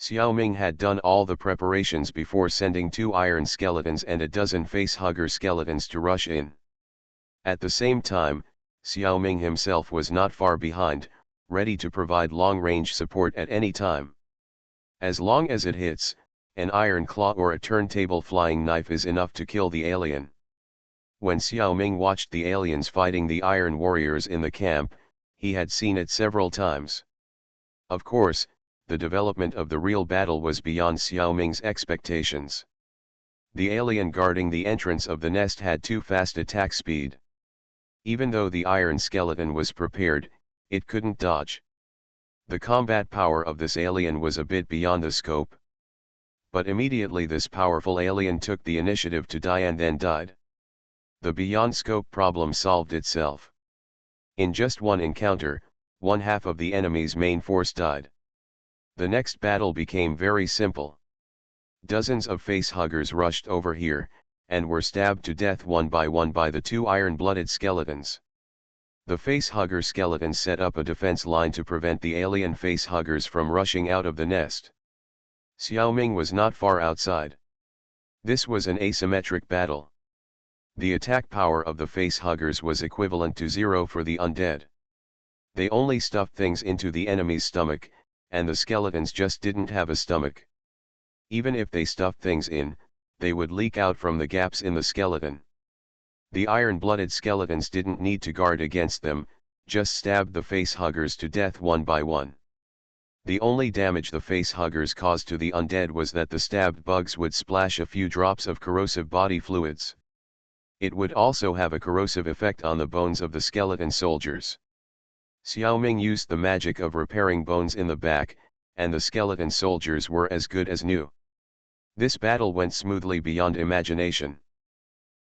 Xiaoming had done all the preparations before sending 2 iron skeletons and a dozen facehugger skeletons to rush in. At the same time, Xiaoming himself was not far behind, ready to provide long-range support at any time. As long as it hits, an iron claw or a turntable flying knife is enough to kill the alien. When Xiaoming watched the aliens fighting the iron warriors in the camp, he had seen it several times. Of course, the development of the real battle was beyond Xiaoming's expectations. The alien guarding the entrance of the nest had too fast attack speed. Even though the iron skeleton was prepared, it couldn't dodge. The combat power of this alien was a bit beyond the scope. But immediately this powerful alien took the initiative to die and then died. The beyond scope problem solved itself. In just one encounter, 1/2 of the enemy's main force died. The next battle became very simple. Dozens of facehuggers rushed over here, and were stabbed to death one by the 2 iron-blooded skeletons. The facehugger skeletons set up a defense line to prevent the alien facehuggers from rushing out of the nest. Xiaoming was not far outside. This was an asymmetric battle. The attack power of the facehuggers was equivalent to 0 for the undead. They only stuffed things into the enemy's stomach, and the skeletons just didn't have a stomach. Even if they stuffed things in, they would leak out from the gaps in the skeleton. The iron-blooded skeletons didn't need to guard against them, just stabbed the facehuggers to death one by one. The only damage the facehuggers caused to the undead was that the stabbed bugs would splash a few drops of corrosive body fluids. It would also have a corrosive effect on the bones of the skeleton soldiers. Xiaoming used the magic of repairing bones in the back, and the skeleton soldiers were as good as new. This battle went smoothly beyond imagination.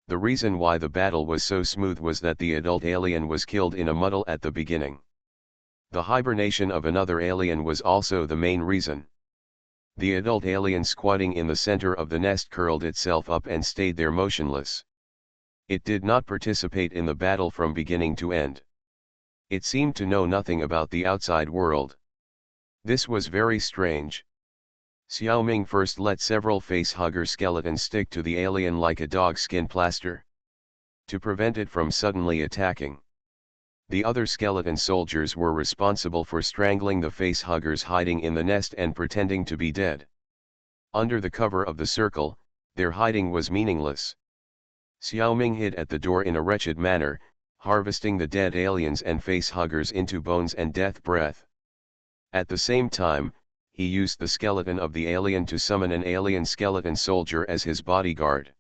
The reason why the battle was so smooth was that the adult alien was killed in a muddle at the beginning. The hibernation of another alien was also the main reason. The adult alien squatting in the center of the nest curled itself up and stayed there motionless. It did not participate in the battle from beginning to end. It seemed to know nothing about the outside world. This was very strange. Xiaoming first let several facehugger skeletons stick to the alien like a dogskin plaster, to prevent it from suddenly attacking. The other skeleton soldiers were responsible for strangling the facehuggers hiding in the nest and pretending to be dead. Under the cover of the circle, their hiding was meaningless. Xiaoming hid at the door in a wretched manner, harvesting the dead aliens and facehuggers into bones and death breath. At the same time, he used the skeleton of the alien to summon an alien skeleton soldier as his bodyguard.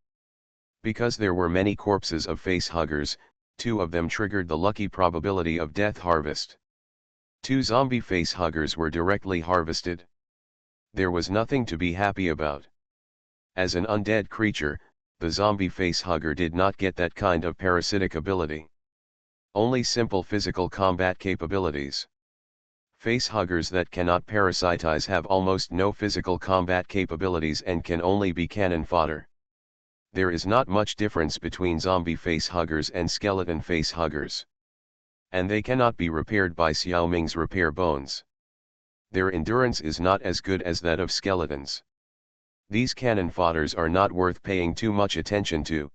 Because there were many corpses of facehuggers, 2 of them triggered the lucky probability of death harvest. 2 zombie facehuggers were directly harvested. There was nothing to be happy about. As an undead creature, the zombie facehugger did not get that kind of parasitic ability. Only simple physical combat capabilities. Facehuggers that cannot parasitize have almost no physical combat capabilities and can only be cannon fodder. There is not much difference between zombie facehuggers and skeleton facehuggers. And they cannot be repaired by Xiaoming's repair bones. Their endurance is not as good as that of skeletons. These cannon fodders are not worth paying too much attention to.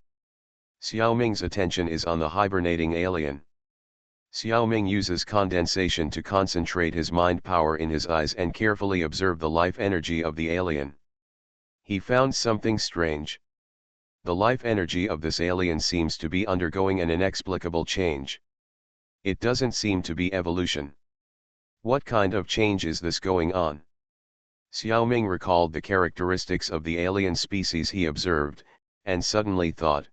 Xiaoming's attention is on the hibernating alien. Xiaoming uses condensation to concentrate his mind power in his eyes and carefully observe the life energy of the alien. He found something strange. The life energy of this alien seems to be undergoing an inexplicable change. It doesn't seem to be evolution. What kind of change is this going on? Xiaoming recalled the characteristics of the alien species he observed, and suddenly thought.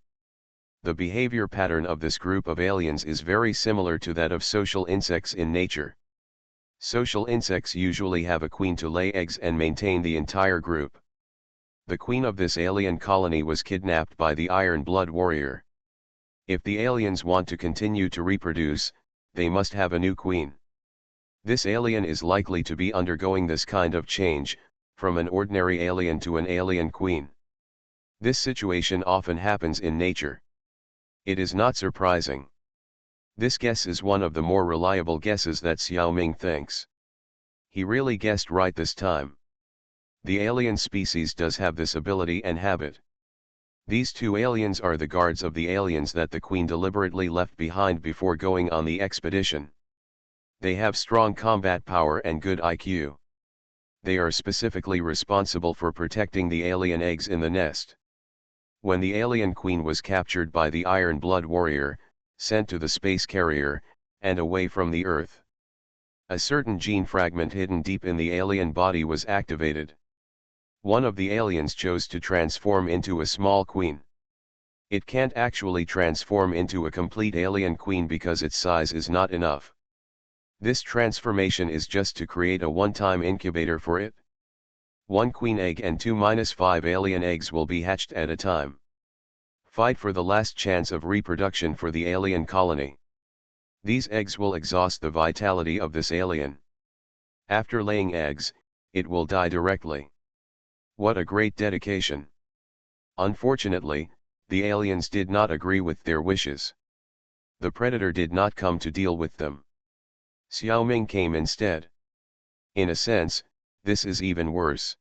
The behavior pattern of this group of aliens is very similar to that of social insects in nature. Social insects usually have a queen to lay eggs and maintain the entire group. The queen of this alien colony was kidnapped by the Iron Blood Warrior. If the aliens want to continue to reproduce, they must have a new queen. This alien is likely to be undergoing this kind of change, from an ordinary alien to an alien queen. This situation often happens in nature. It is not surprising. This guess is one of the more reliable guesses that Xiaoming thinks. He really guessed right this time. The alien species does have this ability and habit. These two aliens are the guards of the aliens that the Queen deliberately left behind before going on the expedition. They have strong combat power and good IQ. They are specifically responsible for protecting the alien eggs in the nest. When the alien Queen was captured by the Iron Blood Warrior, sent to the space carrier, and away from the Earth, a certain gene fragment hidden deep in the alien body was activated. One of the aliens chose to transform into a small queen. It can't actually transform into a complete alien queen because its size is not enough. This transformation is just to create a one-time incubator for it. One queen egg and 2-5 alien eggs will be hatched at a time. Fight for the last chance of reproduction for the alien colony. These eggs will exhaust the vitality of this alien. After laying eggs, it will die directly. What a great dedication! Unfortunately, the aliens did not agree with their wishes. The predator did not come to deal with them. Xiaoming came instead. In a sense, this is even worse.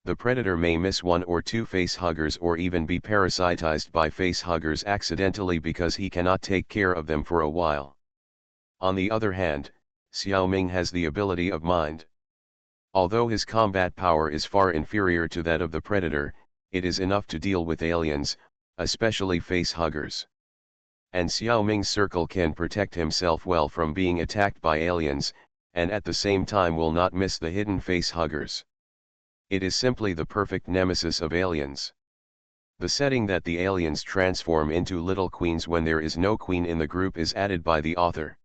The predator may miss one or two facehuggers or even be parasitized by facehuggers accidentally because he cannot take care of them for a while. On the other hand, Xiaoming has the ability of mind. Although his combat power is far inferior to that of the predator, it is enough to deal with aliens, especially facehuggers. And Xiaoming's circle can protect himself well from being attacked by aliens, and at the same time will not miss the hidden facehuggers. It is simply the perfect nemesis of aliens. The setting that the aliens transform into little queens when there is no queen in the group is added by the author.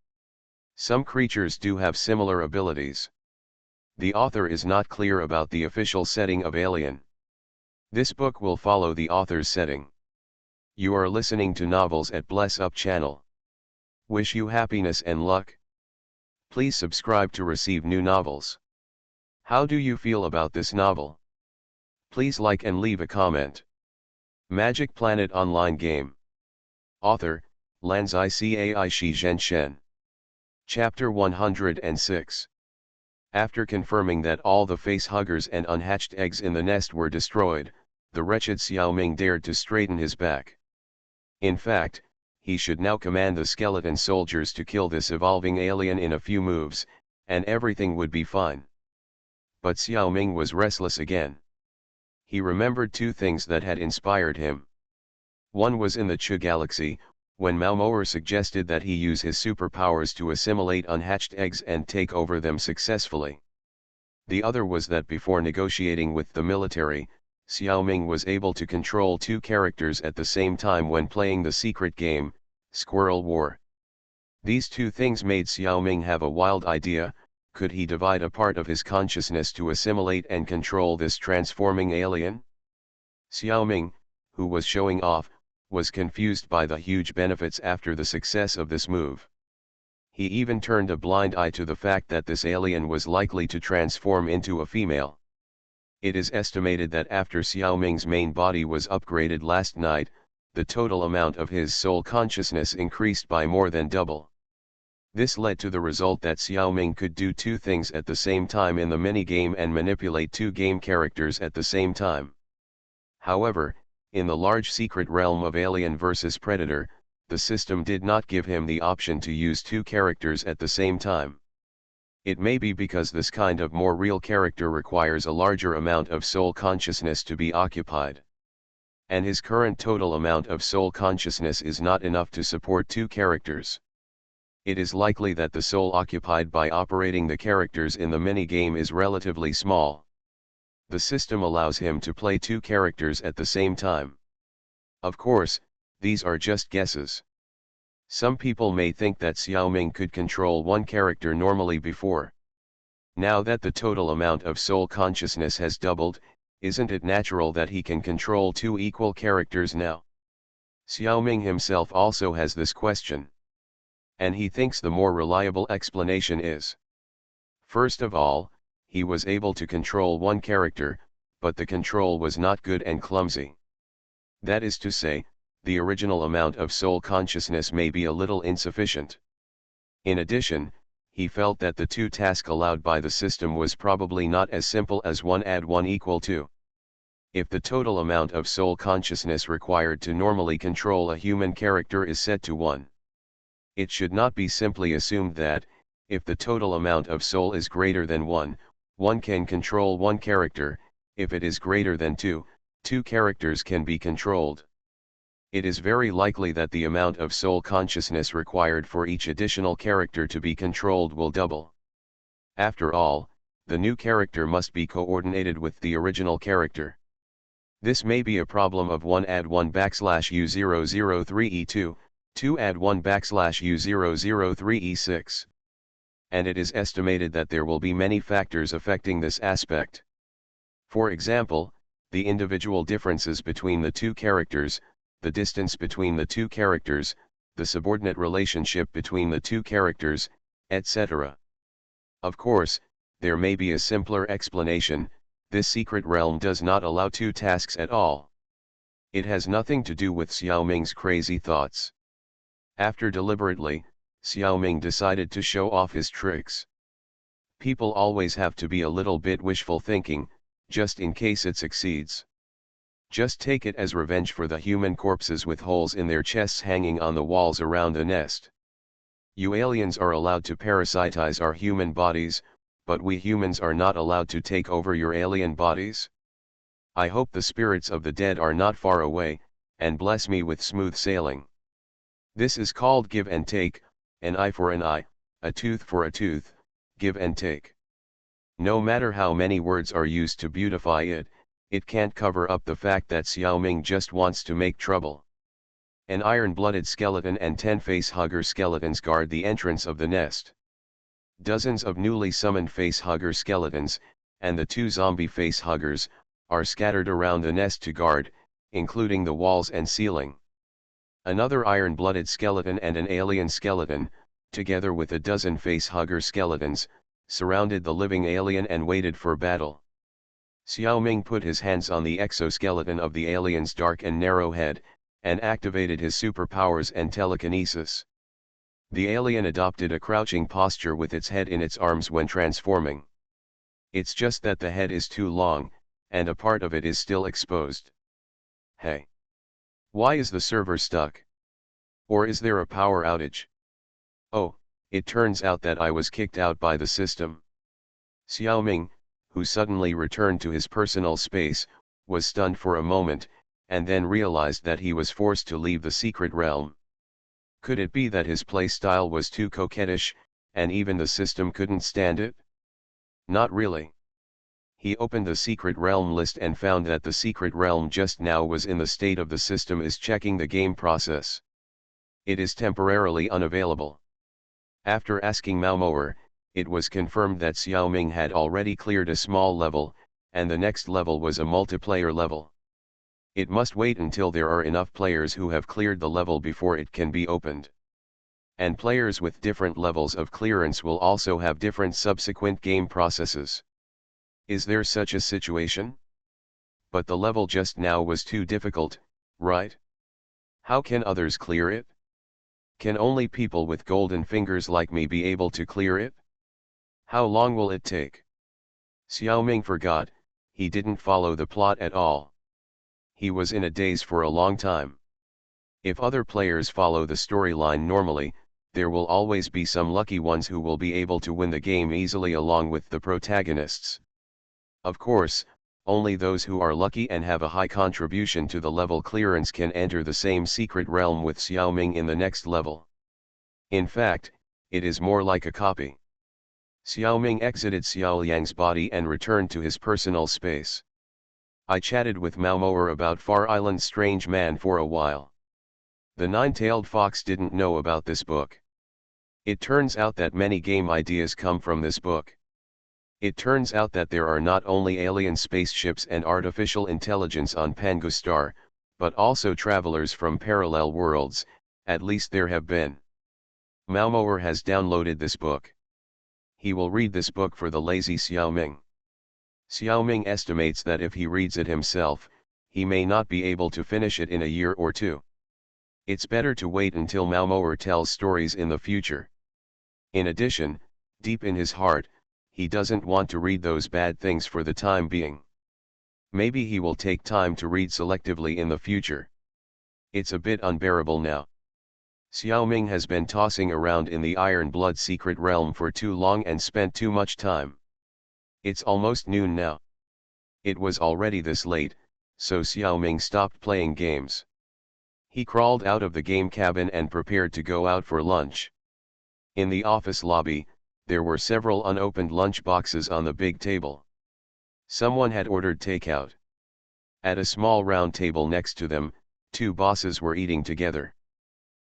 Some creatures do have similar abilities. The author is not clear about the official setting of alien. This book will follow the author's setting. You are listening to Novels at Bless Up channel. Wish you happiness and luck. Please subscribe to receive new novels. How do you feel about this novel? Please like and leave a comment. Magic Planet Online Game. Author, Lanzai Cai Shi Zhen Shen. Chapter 106. After confirming that all the facehuggers and unhatched eggs in the nest were destroyed, the wretched Xiaoming dared to straighten his back. In fact, he should now command the skeleton soldiers to kill this evolving alien in a few moves, and everything would be fine. But Xiaoming was restless again. He remembered two things that had inspired him. One was in the Chu galaxy, when Maomoer suggested that he use his superpowers to assimilate unhatched eggs and take over them successfully. The other was that before negotiating with the military, Xiaoming was able to control two characters at the same time when playing the secret game, Squirrel War. These two things made Xiaoming have a wild idea: could he divide a part of his consciousness to assimilate and control this transforming alien? Xiaoming, who was showing off, was confused by the huge benefits after the success of this move. He even turned a blind eye to the fact that this alien was likely to transform into a female. It is estimated that after Xiaoming's main body was upgraded last night, the total amount of his soul consciousness increased by more than double. This led to the result that Xiaoming could do two things at the same time in the minigame and manipulate two game characters at the same time. However, in the large secret realm of Alien vs Predator, the system did not give him the option to use two characters at the same time. It may be because this kind of more real character requires a larger amount of soul consciousness to be occupied. And his current total amount of soul consciousness is not enough to support two characters. It is likely that the soul occupied by operating the characters in the minigame is relatively small. The system allows him to play two characters at the same time. Of course, these are just guesses. Some people may think that Xiaoming could control one character normally before. Now that the total amount of soul consciousness has doubled, isn't it natural that he can control two equal characters now? Xiaoming himself also has this question. And he thinks the more reliable explanation is: first of all, he was able to control one character, but the control was not good and clumsy. That is to say, the original amount of soul consciousness may be a little insufficient. In addition, he felt that the two task allowed by the system was probably not as simple as 1 add 1 equal 2. If the total amount of soul consciousness required to normally control a human character is set to 1, it should not be simply assumed that, if the total amount of soul is greater than 1, one can control one character. If it is greater than 2, two characters can be controlled. It is very likely that the amount of soul consciousness required for each additional character to be controlled will double. After all, the new character must be coordinated with the original character. This may be a problem of 1 add 1 \U003E2, 2 add 1 \U003E6. And it is estimated that there will be many factors affecting this aspect. For example, the individual differences between the two characters, the distance between the two characters, the subordinate relationship between the two characters, etc. Of course, there may be a simpler explanation: this secret realm does not allow two tasks at all. It has nothing to do with Xiaoming's crazy thoughts. After deliberately, Xiaoming decided to show off his tricks. People always have to be a little bit wishful thinking, just in case it succeeds. Just take it as revenge for the human corpses with holes in their chests hanging on the walls around the nest. You aliens are allowed to parasitize our human bodies, but we humans are not allowed to take over your alien bodies. I hope the spirits of the dead are not far away, and bless me with smooth sailing. This is called give and take, an eye for an eye, a tooth for a tooth, give and take. No matter how many words are used to beautify it, it can't cover up the fact that Xiaoming just wants to make trouble. An iron-blooded skeleton and 10 face-hugger skeletons guard the entrance of the nest. Dozens of newly summoned face-hugger skeletons, and the 2 zombie face-huggers, are scattered around the nest to guard, including the walls and ceiling. Another iron-blooded skeleton and an alien skeleton, together with a dozen face-hugger skeletons, surrounded the living alien and waited for battle. Xiaoming put his hands on the exoskeleton of the alien's dark and narrow head, and activated his superpowers and telekinesis. The alien adopted a crouching posture with its head in its arms when transforming. It's just that the head is too long, and a part of it is still exposed. Hey! Why is the server stuck? Or is there a power outage? Oh, it turns out that I was kicked out by the system. Xiaoming, who suddenly returned to his personal space, was stunned for a moment, and then realized that he was forced to leave the secret realm. Could it be that his playstyle was too coquettish, and even the system couldn't stand it? Not really. He opened the secret realm list and found that the secret realm just now was in the state of the system is checking the game process. It is temporarily unavailable. After asking Maomoer, it was confirmed that Xiaoming had already cleared a small level, and the next level was a multiplayer level. It must wait until there are enough players who have cleared the level before it can be opened. And players with different levels of clearance will also have different subsequent game processes. Is there such a situation? But the level just now was too difficult, right? How can others clear it? Can only people with golden fingers like me be able to clear it? How long will it take? Xiaoming forgot, he didn't follow the plot at all. He was in a daze for a long time. If other players follow the storyline normally, there will always be some lucky ones who will be able to win the game easily along with the protagonists. Of course, only those who are lucky and have a high contribution to the level clearance can enter the same secret realm with Xiaoming in the next level. In fact, it is more like a copy. Xiaoming exited Xiaoliang's body and returned to his personal space. I chatted with Maomoer about Far Island's strange man for a while. The nine-tailed fox didn't know about this book. It turns out that many game ideas come from this book. It turns out that there are not only alien spaceships and artificial intelligence on Pangostar, but also travelers from parallel worlds, at least there have been. Maomoer has downloaded this book. He will read this book for the lazy Xiaoming. Xiaoming estimates that if he reads it himself, he may not be able to finish it in a year or two. It's better to wait until Maomoer tells stories in the future. In addition, Deep in his heart, he doesn't want to read those bad things for the time being. Maybe he will take time to read selectively in the future. It's a bit unbearable now. Xiaoming has been tossing around in the Iron Blood secret realm for too long and spent too much time. It's almost noon now. It was already this late, so Xiaoming stopped playing games. He crawled out of the game cabin and prepared to go out for lunch. In the office lobby, there were several unopened lunch boxes on the big table. Someone had ordered takeout. At a small round table next to them, two bosses were eating together.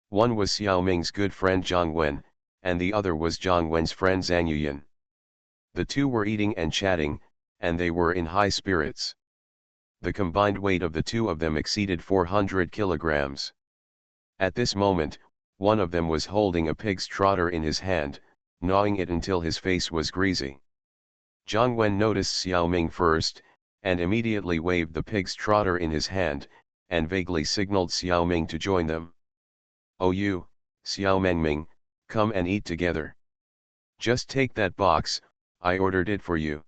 One was Xiaoming's good friend Zhang Wen, and the other was Zhang Wen's friend Zhang Yuyan. The two were eating and chatting, and they were in high spirits. The combined weight of the two of them exceeded 400 kilograms. At this moment, one of them was holding a pig's trotter in his hand, gnawing it until his face was greasy. Zhang Wen noticed Xiaoming first, and immediately waved the pig's trotter in his hand, and vaguely signaled Xiaoming to join them. "Oh you, Xiaoming, come and eat together. Just take that box, I ordered it for you."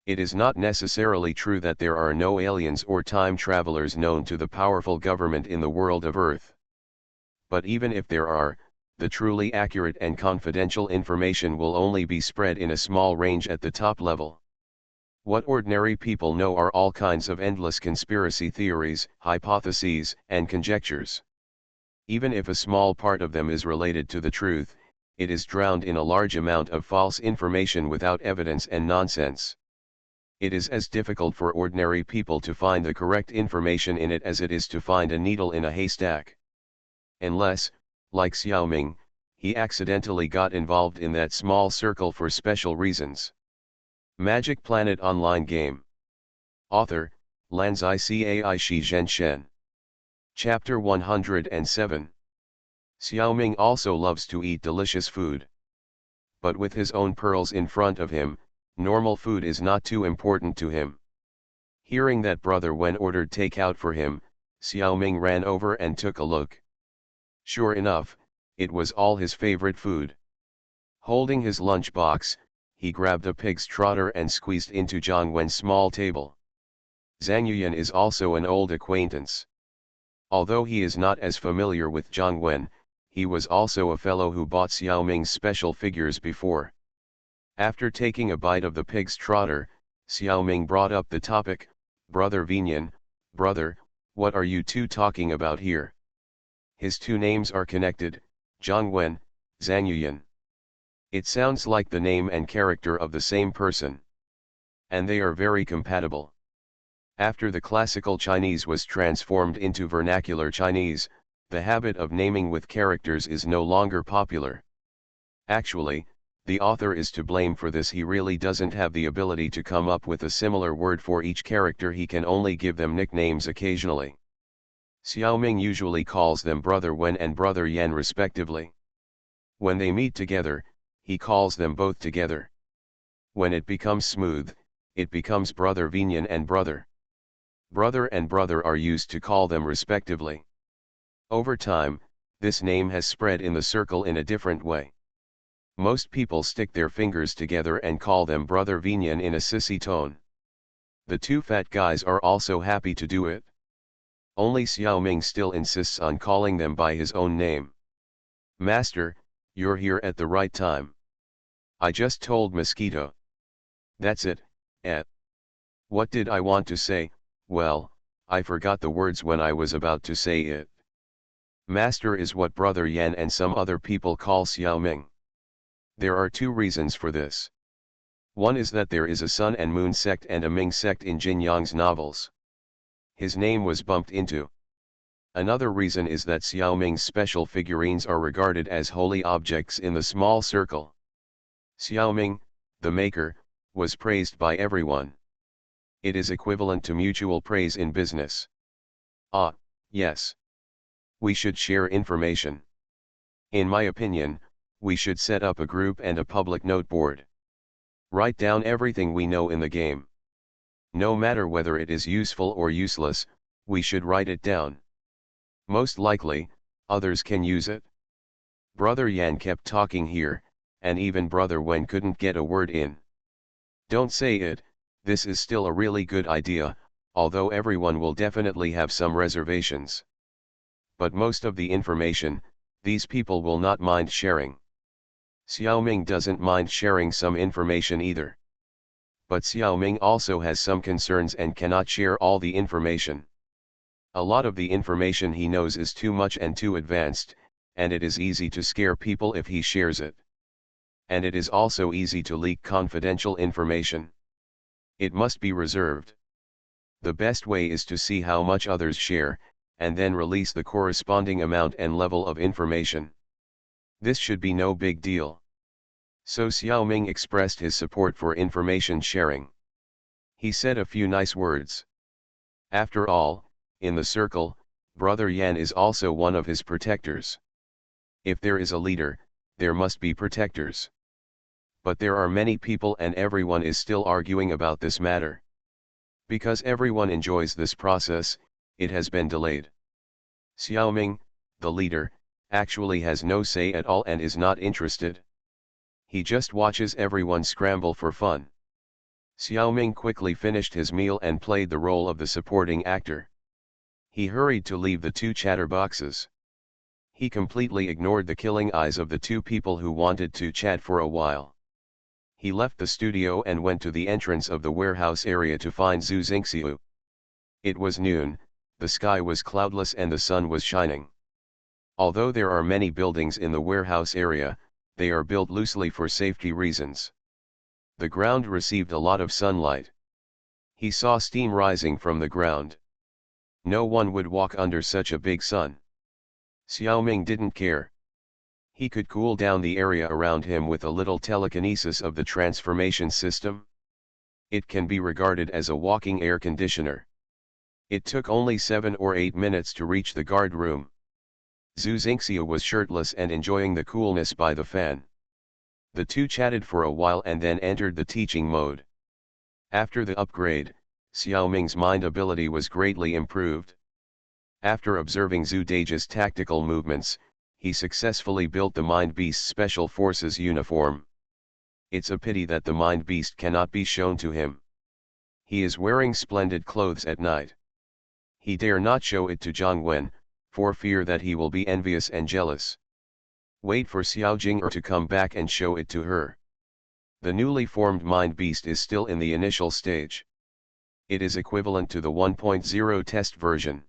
It is not necessarily true that there are no aliens or time travelers known to the powerful government in the world of Earth. But even if there are, the truly accurate and confidential information will only be spread in a small range at the top level. What ordinary people know are all kinds of endless conspiracy theories, hypotheses, and conjectures. Even if a small part of them is related to the truth, it is drowned in a large amount of false information without evidence and nonsense. It is as difficult for ordinary people to find the correct information in it as it is to find a needle in a haystack. Unless, like Xiaoming, he accidentally got involved in that small circle for special reasons. Magic Planet Online Game. Author, Lanzai Cai Shi Zhenshen. Chapter 107. Xiaoming also loves to eat delicious food. But with his own pearls in front of him, normal food is not too important to him. Hearing that Brother Wen ordered takeout for him, Xiaoming ran over and took a look. Sure enough, it was all his favorite food. Holding his lunch box, he grabbed a pig's trotter and squeezed into Zhang Wen's small table. Zhang Yuyan is also an old acquaintance. Although he is not as familiar with Zhang Wen, he was also a fellow who bought Xiaoming's special figures before. After taking a bite of the pig's trotter, Xiaoming brought up the topic, "Brother Vinian, brother, what are you two talking about here?" His two names are connected, Zhang Wen, Zhang Yuyan. It sounds like the name and character of the same person. And they are very compatible. After the classical Chinese was transformed into vernacular Chinese, the habit of naming with characters is no longer popular. Actually, the author is to blame for this. He really doesn't have the ability to come up with a similar word for each character. He can only give them nicknames occasionally. Xiaoming usually calls them Brother Wen and Brother Yan respectively. When they meet together, he calls them both together. When it becomes smooth, it becomes Brother Vinian and Brother. Brother and Brother are used to call them respectively. Over time, this name has spread in the circle in a different way. Most people stick their fingers together and call them Brother Vinian in a sissy tone. The two fat guys are also happy to do it. Only Xiaoming still insists on calling them by his own name. "Master, you're here at the right time. I just told Mosquito." "That's it, What did I want to say? Well, I forgot the words when I was about to say it." Master is what Brother Yan and some other people call Xiaoming. There are two reasons for this. One is that there is a Sun and Moon sect and a Ming sect in Jin Yang's novels. His name was bumped into. Another reason is that Xiaoming's special figurines are regarded as holy objects in the small circle. Xiaoming, the maker, was praised by everyone. It is equivalent to mutual praise in business. Ah, yes. We should share information. In my opinion, we should set up a group and a public note board. Write down everything we know in the game. No matter whether it is useful or useless, we should write it down. Most likely, others can use it. Brother Yan kept talking here, and even Brother Wen couldn't get a word in. Don't say it, this is still a really good idea, although everyone will definitely have some reservations. But most of the information, these people will not mind sharing. Xiaoming doesn't mind sharing some information either. But Xiaoming also has some concerns and cannot share all the information. A lot of the information he knows is too much and too advanced, and it is easy to scare people if he shares it. And it is also easy to leak confidential information. It must be reserved. The best way is to see how much others share, and then release the corresponding amount and level of information. This should be no big deal. So Xiaoming expressed his support for information sharing. He said a few nice words. After all, in the circle, Brother Yan is also one of his protectors. If there is a leader, there must be protectors. But there are many people and everyone is still arguing about this matter. Because everyone enjoys this process, it has been delayed. Xiaoming, the leader, actually has no say at all and is not interested. He just watches everyone scramble for fun. Xiaoming quickly finished his meal and played the role of the supporting actor. He hurried to leave the two chatterboxes. He completely ignored the killing eyes of the two people who wanted to chat for a while. He left the studio and went to the entrance of the warehouse area to find Zhu Xingxiu. It was noon, the sky was cloudless and the sun was shining. Although there are many buildings in the warehouse area, they are built loosely for safety reasons. The ground received a lot of sunlight. He saw steam rising from the ground. No one would walk under such a big sun. Xiaoming didn't care. He could cool down the area around him with a little telekinesis of the transformation system. It can be regarded as a walking air conditioner. It took only 7 or 8 minutes to reach the guard room. Zhu Xingxiu was shirtless and enjoying the coolness by the fan. The two chatted for a while and then entered the teaching mode. After the upgrade, Xiaoming's mind ability was greatly improved. After observing Zhu Dage's tactical movements, he successfully built the Mind Beast's Special Forces uniform. It's a pity that the Mind Beast cannot be shown to him. He is wearing splendid clothes at night. He dare not show it to Zhang Wen, for fear that he will be envious and jealous. Wait for Xiao Jing'er to come back and show it to her. The newly formed Mind Beast is still in the initial stage. It is equivalent to the 1.0 test version.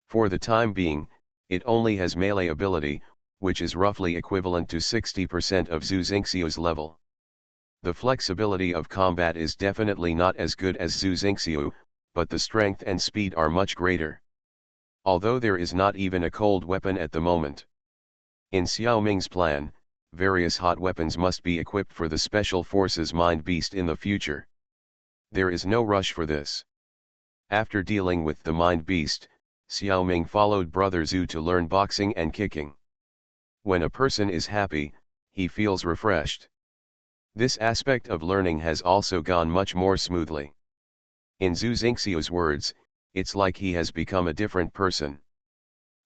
For the time being, it only has melee ability, which is roughly equivalent to 60% of Zhu Xingxiu's level. The flexibility of combat is definitely not as good as Zhu Xingxiu, but the strength and speed are much greater. Although there is not even a cold weapon at the moment. In Xiaoming's plan, various hot weapons must be equipped for the Special Forces Mind Beast in the future. There is no rush for this. After dealing with the Mind Beast, Xiaoming followed Brother Zhu to learn boxing and kicking. When a person is happy, he feels refreshed. This aspect of learning has also gone much more smoothly. In Zhu Xingxiu's words, it's like he has become a different person.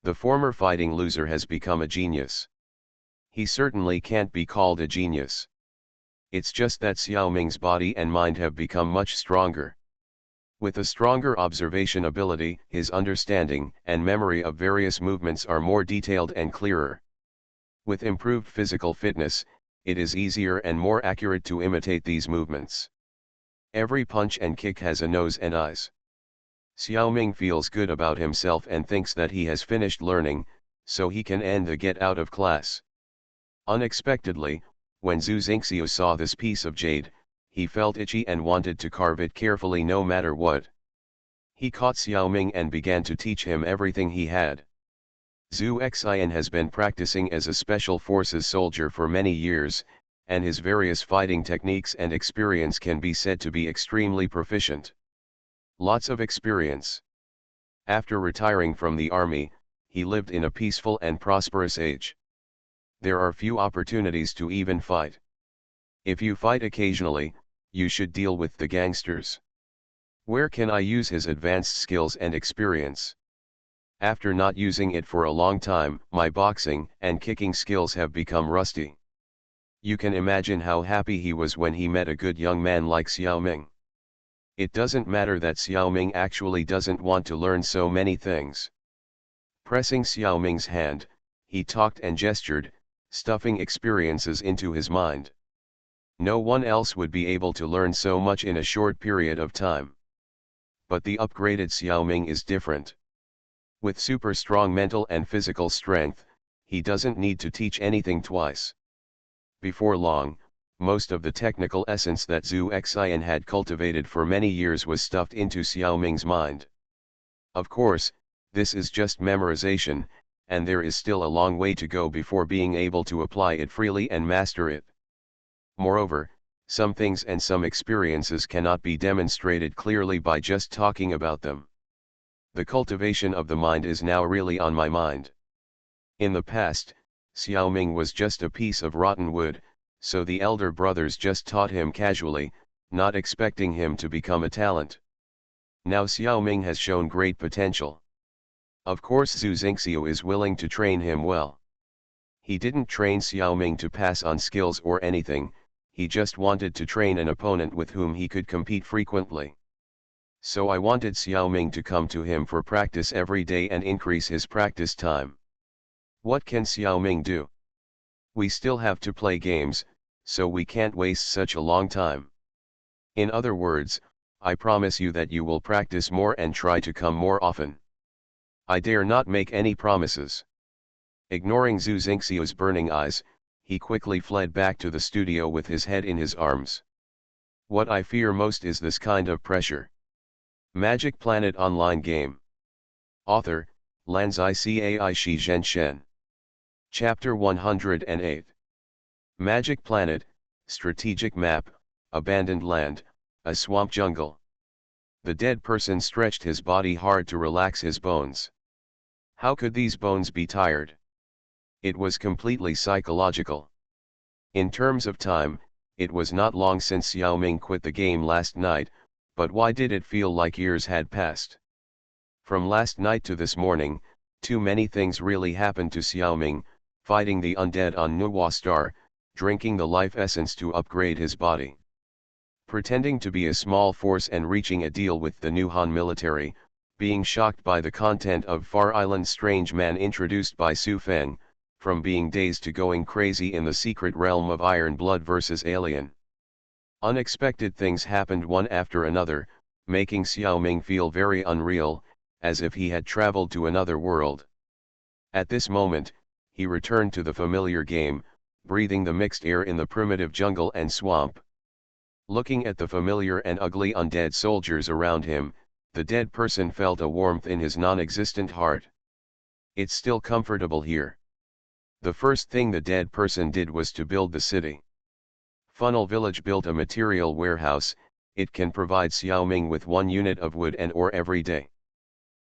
The former fighting loser has become a genius. He certainly can't be called a genius. It's just that Xiaoming's body and mind have become much stronger. With a stronger observation ability, his understanding and memory of various movements are more detailed and clearer. With improved physical fitness, it is easier and more accurate to imitate these movements. Every punch and kick has a nose and eyes. Xiaoming feels good about himself and thinks that he has finished learning, so he can end the get out of class. Unexpectedly, when Zhu Xingxiu saw this piece of jade, he felt itchy and wanted to carve it carefully no matter what. He caught Xiaoming and began to teach him everything he had. Zhu Xian has been practicing as a Special Forces soldier for many years, and his various fighting techniques and experience can be said to be extremely proficient. Lots of experience. After retiring from the army, he lived in a peaceful and prosperous age. There are few opportunities to even fight. If you fight occasionally, you should deal with the gangsters. Where can I use his advanced skills and experience? After not using it for a long time, my boxing and kicking skills have become rusty. You can imagine how happy he was when he met a good young man like Xiao Ming. It doesn't matter that Xiao Ming actually doesn't want to learn so many things. Pressing Xiao Ming's hand, he talked and gestured, stuffing experiences into his mind. No one else would be able to learn so much in a short period of time. But the upgraded Xiao Ming is different. With super strong mental and physical strength, he doesn't need to teach anything twice. Before long, most of the technical essence that Zhu Xian had cultivated for many years was stuffed into Xiao Ming's mind. Of course, this is just memorization, and there is still a long way to go before being able to apply it freely and master it. Moreover, some things and some experiences cannot be demonstrated clearly by just talking about them. The cultivation of the mind is now really on my mind. In the past, Xiao Ming was just a piece of rotten wood, so the elder brothers just taught him casually, not expecting him to become a talent. Now Xiao Ming has shown great potential. Of course Zhu Xingxiu is willing to train him well. He didn't train Xiao Ming to pass on skills or anything, he just wanted to train an opponent with whom he could compete frequently. So I wanted Xiao Ming to come to him for practice every day and increase his practice time. What can Xiao Ming do? We still have to play games, so we can't waste such a long time. In other words, I promise you that you will practice more and try to come more often. I dare not make any promises. Ignoring Zhu Xingxiu's burning eyes, he quickly fled back to the studio with his head in his arms. What I fear most is this kind of pressure. Magic Planet Online Game. Author, Lanzai Cai Shi Zhenshen. Chapter 108. Magic Planet, Strategic Map, Abandoned Land, a Swamp Jungle. The dead person stretched his body hard to relax his bones. How could these bones be tired? It was completely psychological. In terms of time, it was not long since Xiao Ming quit the game last night, but why did it feel like years had passed? From last night to this morning, too many things really happened to Xiao Ming: fighting the undead on Nuwa Star, drinking the life essence to upgrade his body, pretending to be a small force and reaching a deal with the new Han military, being shocked by the content of Far Island's strange man introduced by Su Feng, from being dazed to going crazy in the secret realm of Iron Blood vs. Alien. Unexpected things happened one after another, making Xiao Ming feel very unreal, as if he had traveled to another world. At this moment, he returned to the familiar game, breathing the mixed air in the primitive jungle and swamp. Looking at the familiar and ugly undead soldiers around him, the dead person felt a warmth in his non-existent heart. It's still comfortable here. The first thing the dead person did was to build the city. Funnel Village built a material warehouse. It can provide Xiao Ming with 1 unit of wood and ore every day.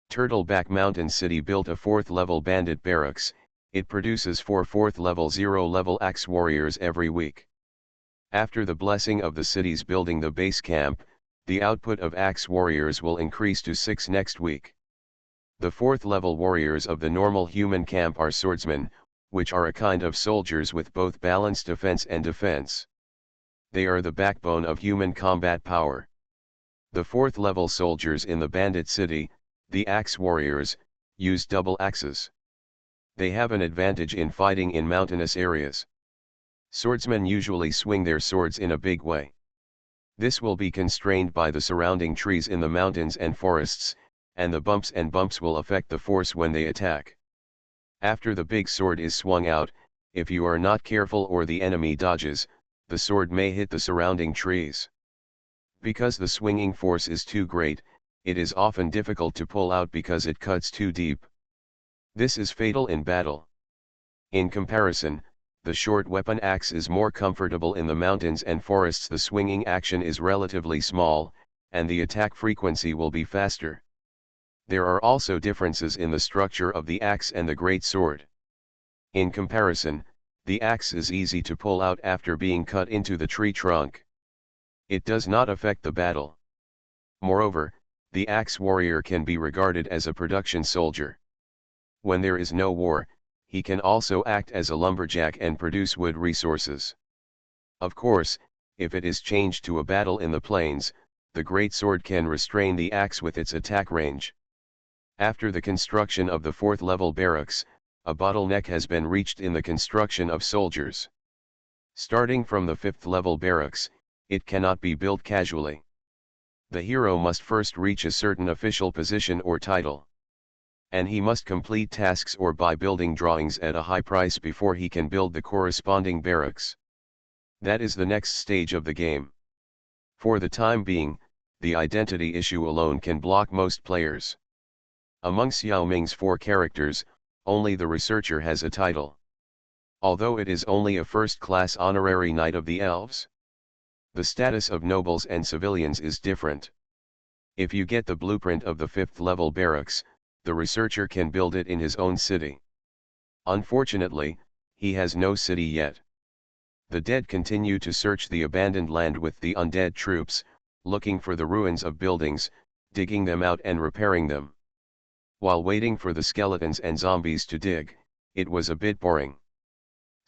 Turtleback Mountain City built a 4th level bandit barracks. It produces 4 4th level 0 level axe warriors every week. After the blessing of the city's building the base camp, the output of axe warriors will increase to 6 next week. The 4th level warriors of the normal human camp are swordsmen, which are a kind of soldiers with both balanced offense and defense. They are the backbone of human combat power. The 4th level soldiers in the bandit city, the axe warriors, use double axes. They have an advantage in fighting in mountainous areas. Swordsmen usually swing their swords in a big way. This will be constrained by the surrounding trees in the mountains and forests, and the bumps will affect the force when they attack. After the big sword is swung out, if you are not careful or the enemy dodges, the sword may hit the surrounding trees. Because the swinging force is too great, it is often difficult to pull out because it cuts too deep. This is fatal in battle. In comparison, the short weapon axe is more comfortable in the mountains and forests. The swinging action is relatively small, and the attack frequency will be faster. There are also differences in the structure of the axe and the great sword. In comparison, the axe is easy to pull out after being cut into the tree trunk. It does not affect the battle. Moreover, the axe warrior can be regarded as a production soldier. When there is no war, he can also act as a lumberjack and produce wood resources. Of course, if it is changed to a battle in the plains, the great sword can restrain the axe with its attack range. After the construction of the 4th level barracks, a bottleneck has been reached in the construction of soldiers. Starting from the 5th level barracks, it cannot be built casually. The hero must first reach a certain official position or title. And he must complete tasks or buy building drawings at a high price before he can build the corresponding barracks. That is the next stage of the game. For the time being, the identity issue alone can block most players. Among Xiao Ming's 4 characters, only the researcher has a title. Although it is only a first-class honorary knight of the elves. The status of nobles and civilians is different. If you get the blueprint of the 5th level barracks, the researcher can build it in his own city. Unfortunately, he has no city yet. The dead continue to search the abandoned land with the undead troops, looking for the ruins of buildings, digging them out and repairing them. While waiting for the skeletons and zombies to dig, it was a bit boring.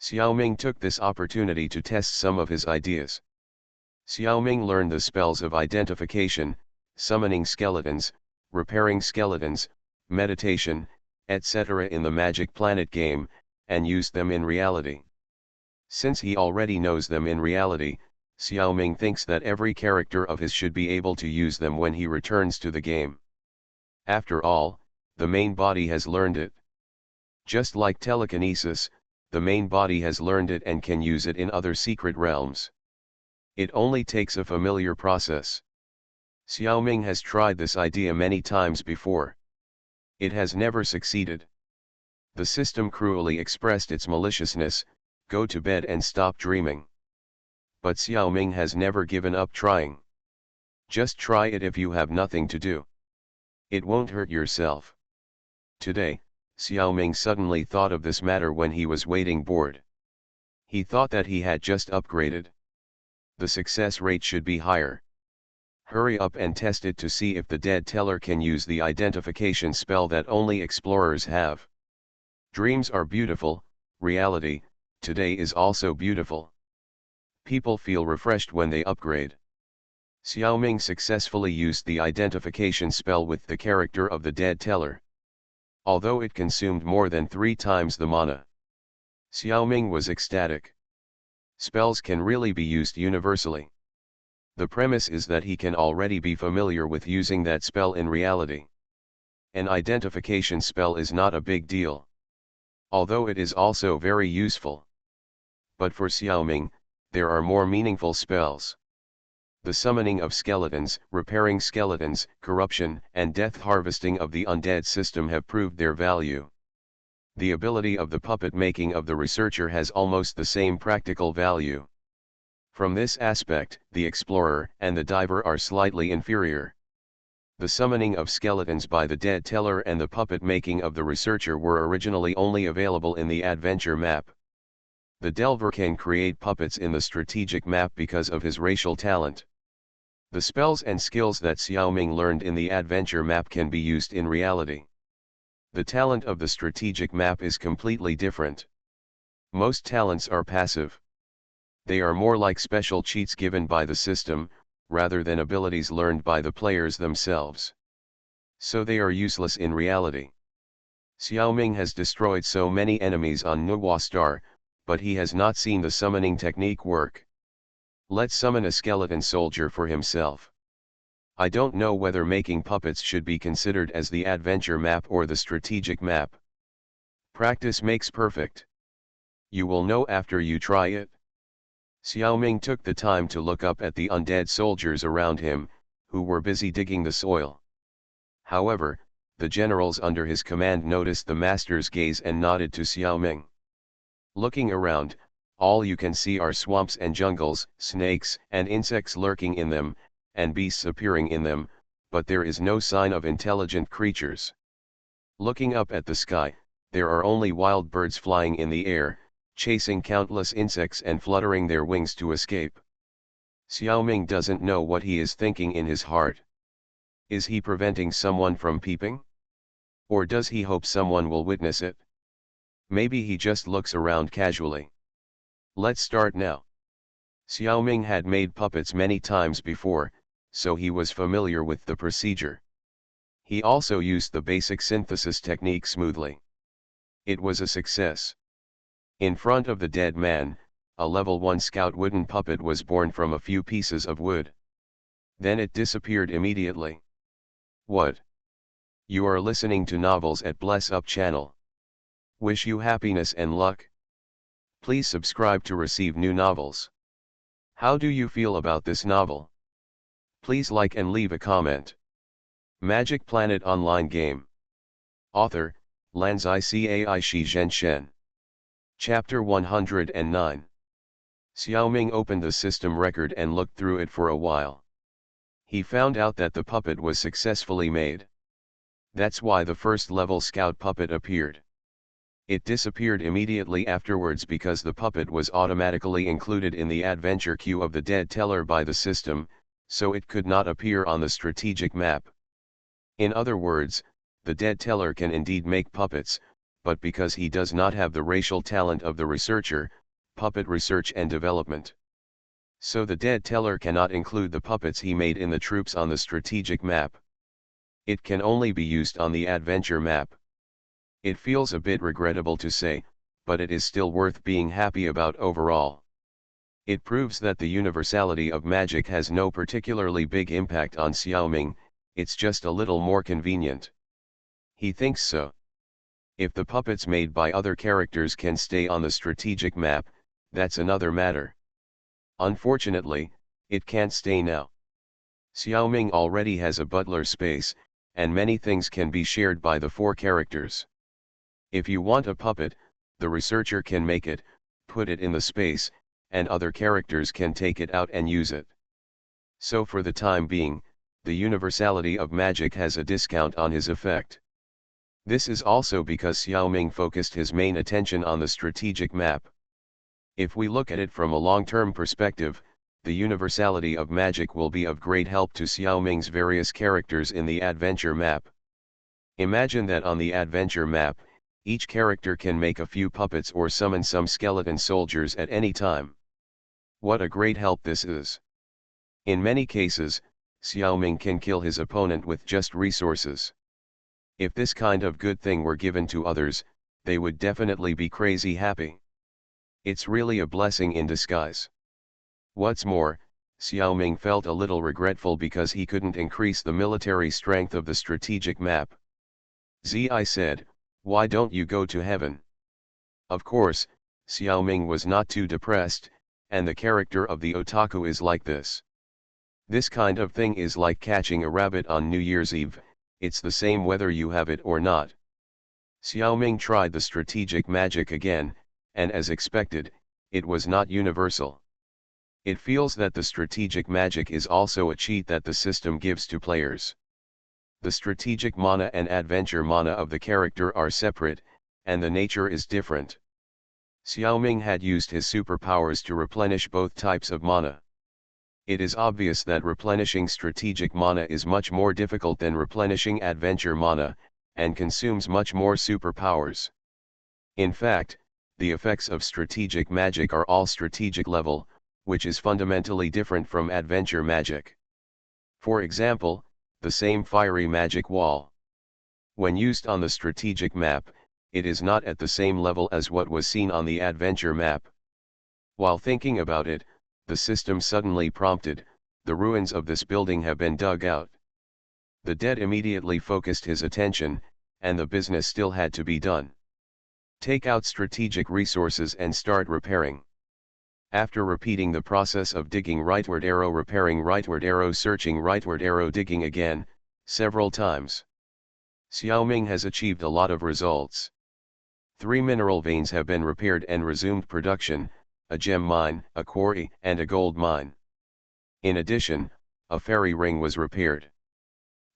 Xiao Ming took this opportunity to test some of his ideas. Xiao Ming learned the spells of identification, summoning skeletons, repairing skeletons, meditation, etc. in the Magic Planet game, and used them in reality. Since he already knows them in reality, Xiao Ming thinks that every character of his should be able to use them when he returns to the game. After all, the main body has learned it. Just like telekinesis, the main body has learned it and can use it in other secret realms. It only takes a familiar process. Xiao Ming has tried this idea many times before. It has never succeeded. The system cruelly expressed its maliciousness: go to bed and stop dreaming. But Xiao Ming has never given up trying. Just try it if you have nothing to do. It won't hurt yourself. Today, Xiao Ming suddenly thought of this matter when he was waiting bored. He thought that he had just upgraded. The success rate should be higher. Hurry up and test it to see if the dead teller can use the identification spell that only explorers have. Dreams are beautiful, reality, today is also beautiful. People feel refreshed when they upgrade. Xiao Ming successfully used the identification spell with the character of the dead teller. Although it consumed more than 3 times the mana, Xiao Ming was ecstatic. Spells can really be used universally. The premise is that he can already be familiar with using that spell in reality. An identification spell is not a big deal, although it is also very useful. But for Xiao Ming, there are more meaningful spells. The summoning of skeletons, repairing skeletons, corruption, and death harvesting of the undead system have proved their value. The ability of the puppet making of the researcher has almost the same practical value. From this aspect, the explorer and the diver are slightly inferior. The summoning of skeletons by the dead teller and the puppet making of the researcher were originally only available in the adventure map. The delver can create puppets in the strategic map because of his racial talent. The spells and skills that Xiao Ming learned in the adventure map can be used in reality. The talent of the strategic map is completely different. Most talents are passive. They are more like special cheats given by the system, rather than abilities learned by the players themselves. So they are useless in reality. Xiao Ming has destroyed so many enemies on Nuwa Star, but he has not seen the summoning technique work. Let's summon a skeleton soldier for himself. I don't know whether making puppets should be considered as the adventure map or the strategic map. Practice makes perfect. You will know after you try it. Xiao Ming took the time to look up at the undead soldiers around him, who were busy digging the soil. However, the generals under his command noticed the master's gaze and nodded to Xiao Ming. Looking around, all you can see are swamps and jungles, snakes and insects lurking in them, and beasts appearing in them, but there is no sign of intelligent creatures. Looking up at the sky, there are only wild birds flying in the air, chasing countless insects and fluttering their wings to escape. Xiao Ming doesn't know what he is thinking in his heart. Is he preventing someone from peeping? Or does he hope someone will witness it? Maybe he just looks around casually. Let's start now. Xiaoming had made puppets many times before, so he was familiar with the procedure. He also used the basic synthesis technique smoothly. It was a success. In front of the dead man, a level 1 scout wooden puppet was born from a few pieces of wood. Then it disappeared immediately. What? You are listening to novels at Bless Up channel. Wish you happiness and luck. Please subscribe to receive new novels. How do you feel about this novel? Please like and leave a comment. Magic Planet Online Game. Author, Lanzai Cai Shi Zhenshen. Chapter 109. Xiaoming opened the system record and looked through it for a while. He found out that the puppet was successfully made. That's why the first level scout puppet appeared. It disappeared immediately afterwards because the puppet was automatically included in the adventure queue of the dead teller by the system, so it could not appear on the strategic map. In other words, the dead teller can indeed make puppets, but because he does not have the racial talent of the researcher, puppet research and development. So the dead teller cannot include the puppets he made in the troops on the strategic map. It can only be used on the adventure map. It feels a bit regrettable to say, but it is still worth being happy about overall. It proves that the universality of magic has no particularly big impact on Xiaoming, it's just a little more convenient. He thinks so. If the puppets made by other characters can stay on the strategic map, that's another matter. Unfortunately, it can't stay now. Xiaoming already has a butler space, and many things can be shared by the 4 characters. If you want a puppet, the researcher can make it, put it in the space, and other characters can take it out and use it. So for the time being, the universality of magic has a discount on his effect. This is also because Xiaoming focused his main attention on the strategic map. If we look at it from a long-term perspective, the universality of magic will be of great help to Xiaoming's various characters in the adventure map. Imagine that on the adventure map, each character can make a few puppets or summon some skeleton soldiers at any time. What a great help this is. In many cases, Xiaoming can kill his opponent with just resources. If this kind of good thing were given to others, they would definitely be crazy happy. It's really a blessing in disguise. What's more, Xiaoming felt a little regretful because he couldn't increase the military strength of the strategic map. Zi said, "Why don't you go to heaven?" Of course, Xiaoming was not too depressed, and the character of the otaku is like this. This kind of thing is like catching a rabbit on New Year's Eve, it's the same whether you have it or not. Xiaoming tried the strategic magic again, and as expected, it was not universal. It feels that the strategic magic is also a cheat that the system gives to players. The strategic mana and adventure mana of the character are separate, and the nature is different. Xiaoming had used his superpowers to replenish both types of mana. It is obvious that replenishing strategic mana is much more difficult than replenishing adventure mana, and consumes much more superpowers. In fact, the effects of strategic magic are all strategic level, which is fundamentally different from adventure magic. For example, the same fiery magic wall. When used on the strategic map, it is not at the same level as what was seen on the adventure map. While thinking about it, the system suddenly prompted, "The ruins of this building have been dug out." The dead immediately focused his attention, and the business still had to be done. Take out strategic resources and start repairing. After repeating the process of digging rightward arrow, repairing rightward arrow, searching rightward arrow, digging again, several times, Xiaoming has achieved a lot of results. 3 mineral veins have been repaired and resumed production, a gem mine, a quarry, and a gold mine. In addition, a fairy ring was repaired.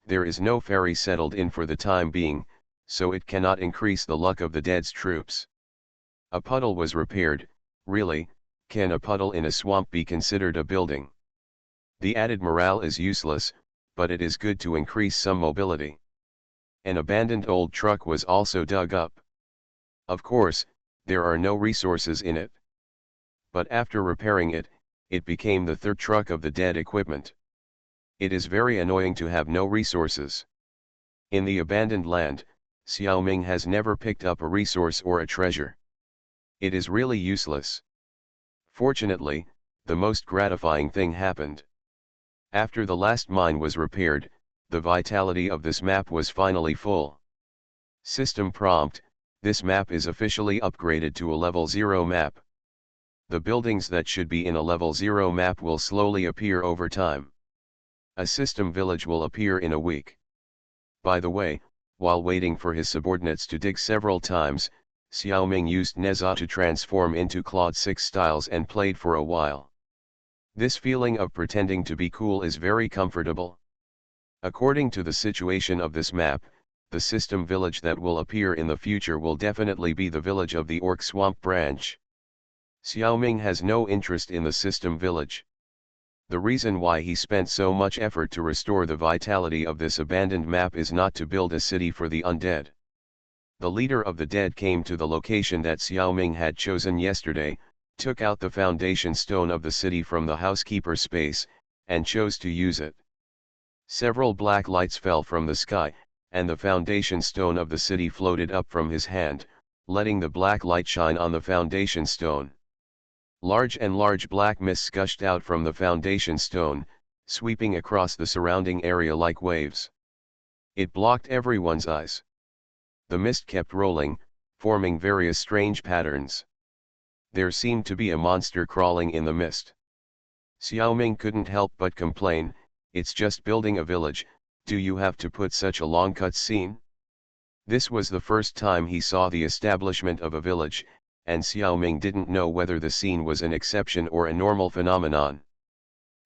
There is no fairy settled in for the time being, so it cannot increase the luck of the dead's troops. A puddle was repaired. Really, can a puddle in a swamp be considered a building? The added morale is useless, but it is good to increase some mobility. An abandoned old truck was also dug up. Of course, there are no resources in it. But after repairing it, it became the third truck of the dead equipment. It is very annoying to have no resources. In the abandoned land, Xiaoming has never picked up a resource or a treasure. It is really useless. Fortunately, the most gratifying thing happened. After the last mine was repaired, the vitality of this map was finally full. System prompt: this map is officially upgraded to a level 0 map. The buildings that should be in a level 0 map will slowly appear over time. A system village will appear in a week. By the way, while waiting for his subordinates to dig several times, Xiaoming used Neza to transform into Claude 6 styles and played for a while. This feeling of pretending to be cool is very comfortable. According to the situation of this map, the system village that will appear in the future will definitely be the village of the Orc Swamp branch. Xiaoming has no interest in the system village. The reason why he spent so much effort to restore the vitality of this abandoned map is not to build a city for the undead. The leader of the dead came to the location that Xiaoming had chosen yesterday, took out the foundation stone of the city from the housekeeper space, and chose to use it. Several black lights fell from the sky, and the foundation stone of the city floated up from his hand, letting the black light shine on the foundation stone. Large black mists gushed out from the foundation stone, sweeping across the surrounding area like waves. It blocked everyone's eyes. The mist kept rolling, forming various strange patterns. There seemed to be a monster crawling in the mist. Xiaoming couldn't help but complain, "It's just building a village, do you have to put such a long cut scene?" This was the first time he saw the establishment of a village, and Xiaoming didn't know whether the scene was an exception or a normal phenomenon.